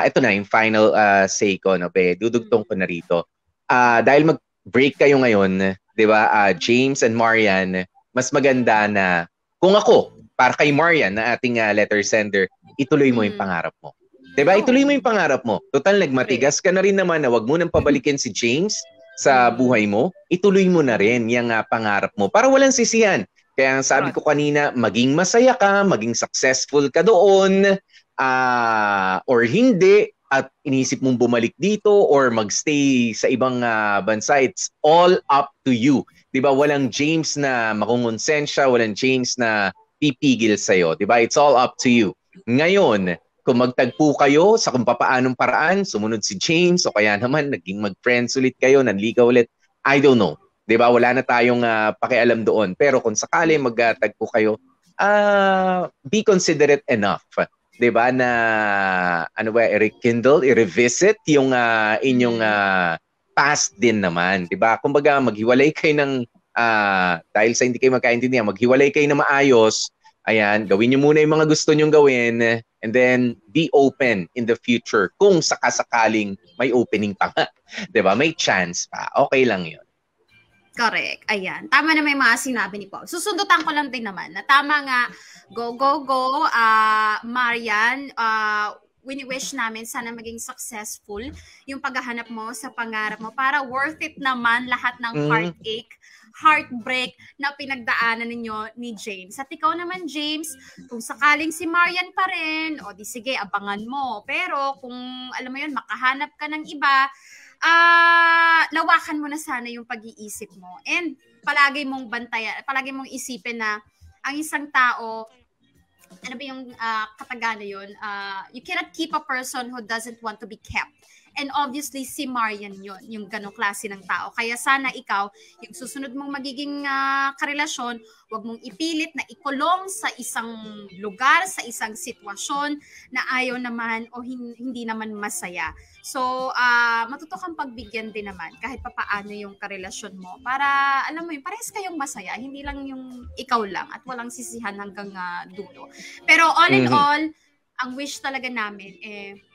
[SPEAKER 8] ito na yung final say ko, dudugtong ko na rito. Dahil mag-break kayo ngayon, di ba, James and Marian, mas maganda na, kung ako, para kay Marian, na ating letter sender, ituloy mo yung pangarap mo. Di ba? Ituloy mo yung pangarap mo. Total, nagmatigas ka na rin naman na wag mo nang pabalikin si James sa buhay mo. Ituloy mo na rin yung pangarap mo para walang sisihan. Kaya sabi ko kanina, maging masaya ka, maging successful ka doon, or hindi, at inisip mong bumalik dito or magstay sa ibang bansa, it's all up to you. 'Di ba? Walang James na makungonsensya, walang James na pipigil sa'yo. 'Di ba? It's all up to you. Ngayon, kung magtagpo kayo sa kung papaanong paraan, sumunod si James o kaya naman naging mag-friends ulit kayo, nanligaw ulit, I don't know. 'Di ba? Wala na tayong pakialam doon. Pero kung sakali magtagpo kayo, be considerate enough. 'Di ba, na rekindle, i-revisit yung inyong past din naman, 'di ba? Kumbaga maghiwalay kayo ng dahil sa hindi kayo magkaintindihan, maghiwalay kayo na maayos. Ayan, gawin niyo muna yung mga gusto niyong gawin and then be open in the future kung sakasakaling may opening pa nga. 'Di ba? May chance pa. Okay lang 'yun.
[SPEAKER 3] Correct. Ayan. Tama na may mga sinabi ni Paul. Susundutan ko lang din naman na tama nga, go, Marian, wini-wish namin sana maging successful yung paghahanap mo sa pangarap mo para worth it naman lahat ng heartache, heartbreak na pinagdaanan ninyo ni James. At ikaw naman, James, kung sakaling si Marian pa rin, o di sige, abangan mo. Pero kung alam mo yun, makahanap ka ng iba, lawakan mo na sana yung pag-iisip mo. And palagi mong bantayan, palagi mong isipin na ang isang tao, ano ba yung katagana yun? You cannot keep a person who doesn't want to be kept. And obviously, si Marian yun, yung ganong klase ng tao. Kaya sana ikaw, yung susunod mong magiging karelasyon, huwag mong ipilit na ikulong sa isang lugar, sa isang sitwasyon na ayaw naman o hindi naman masaya. So, matuto kang pagbigyan din naman kahit papaano yung karelasyon mo para, alam mo yun, parehas kayong masaya, hindi lang yung ikaw lang at walang sisihan hanggang dulo. Pero all in all, ang wish talaga namin,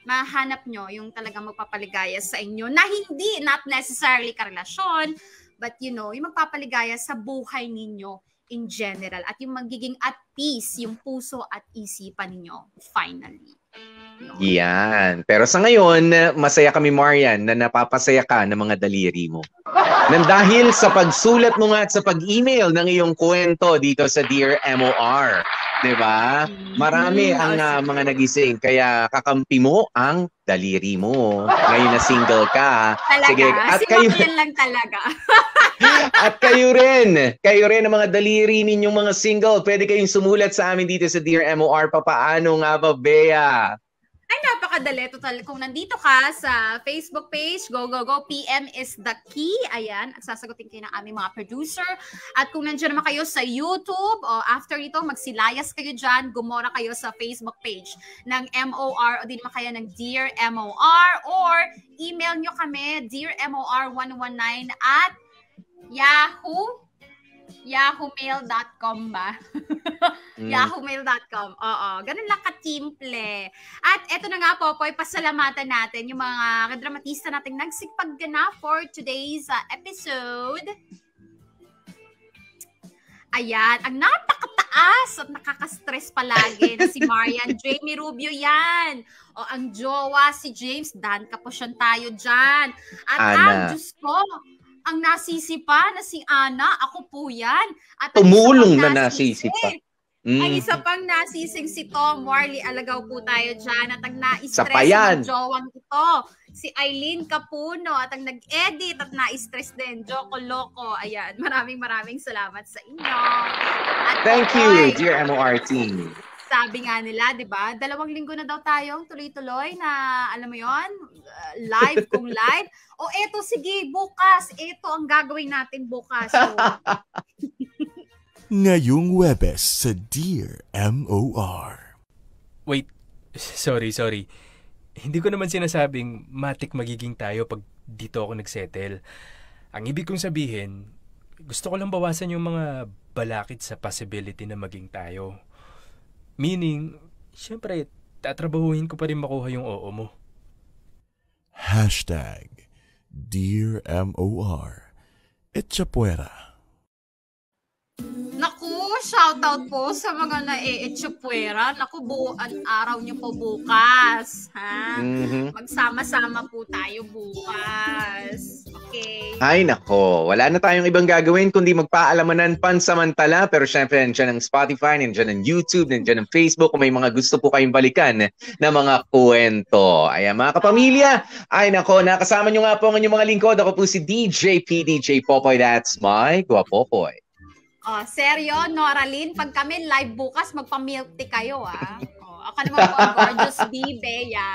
[SPEAKER 3] mahanap nyo yung talagang magpapaligaya sa inyo na hindi, not necessarily karelasyon, but you know, yung magpapaligaya sa buhay ninyo in general at yung magiging at peace, yung puso at isipan ninyo finally.
[SPEAKER 8] Yan. Pero sa ngayon, masaya kami, Marian, na napapasaya ka ng mga daliri mo. Nang dahil sa pagsulat mo nga at sa pag-email ng iyong kwento dito sa Dear MOR. Diba? Marami ang mga nagising. Kaya kakampi mo ang daliri mo. Ngayon na single ka.
[SPEAKER 3] Talaga?
[SPEAKER 8] Sige, at
[SPEAKER 3] si
[SPEAKER 8] kayo
[SPEAKER 3] lang talaga.
[SPEAKER 8] at kayo rin ang mga daliri ninyong mga single. Pwede kayong sumulat sa amin dito sa Dear MOR. Papaano nga ba, Bea?
[SPEAKER 3] Ay, napakadali. Total, kung nandito ka sa Facebook page, go, PM is the key. Ayan, at sasagutin kayo ng aming mga producer. At kung nandiyan naman kayo sa YouTube, o after ito, magsilayas kayo dyan, gumora kayo sa Facebook page ng MOR, o di naman kayo ng Dear MOR, or email nyo kami, dearmor119 at yahoomail.com ba? Yahoomail.com. Oo, ganun lang katimple. At eto na nga po, pasalamatan natin yung mga kadramatista nating nagsipagganap for today's episode. Ayan, ang napakataas at nakaka-stress palagi na si Marian. Jamie Rubio yan. O ang jowa si James, Dan Kaposyon tayo dyan. At ang Diyos ko, ang nasisi pa na si Ana, ako po yan. At
[SPEAKER 8] tumulong na nasisi pa.
[SPEAKER 3] Ang isa pang nasising si Tom Warley, alagaw po tayo dyan. At ang na-stress ng jowang ito, si Eileen Capuno. At ang nag-edit at na-stress din, Joko Loco. Ayan, maraming salamat sa inyo. At
[SPEAKER 8] thank you, Dear MOR team.
[SPEAKER 3] Sabi nga nila, di ba? 2 linggo na daw tayong tuloy-tuloy na, alam mo yon, live kung live. O eto, sige, bukas. Eto ang gagawin natin bukas. So.
[SPEAKER 2] Ngayong Webes sa Dear MOR.
[SPEAKER 7] Wait, sorry. Hindi ko naman sinasabing matik magiging tayo pag dito ako nagsettle. Ang ibig kong sabihin, gusto ko lang bawasan yung mga balakid sa possibility na maging tayo. Meaning, syempre, tatrabahuhin ko pa rin makuha yung oo mo.
[SPEAKER 2] Dear MOR. Etchapuera.
[SPEAKER 3] Naku, shoutout po sa mga na-e-etchapuera. Naku, buuan araw niyo po bukas. Ha? Magsama-sama po tayo bukas. Okay.
[SPEAKER 8] Ay nako, wala na tayong ibang gagawin kundi magpaalamanan pansamantala. Pero syempre, nandiyan ang Spotify, nandiyan ang YouTube, nandiyan ang Facebook kung may mga gusto po kayong balikan na mga kwento. Ayan mga kapamilya, ay nako, nakasama nyo nga po ang inyong mga lingkod. Ako po si DJ Popoy, that's my Guapopoy.
[SPEAKER 3] Oh, seryo, Noraline, pag kami live bukas, magpa-milk tea kayo, ah. Ako naman po ang gorgeous Bea.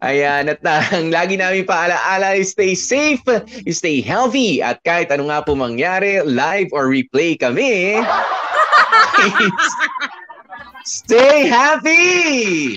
[SPEAKER 8] Ayan, at ang lagi namin paalaala, stay safe, stay healthy, at kahit ano nga po mangyari, live or replay kami, stay happy!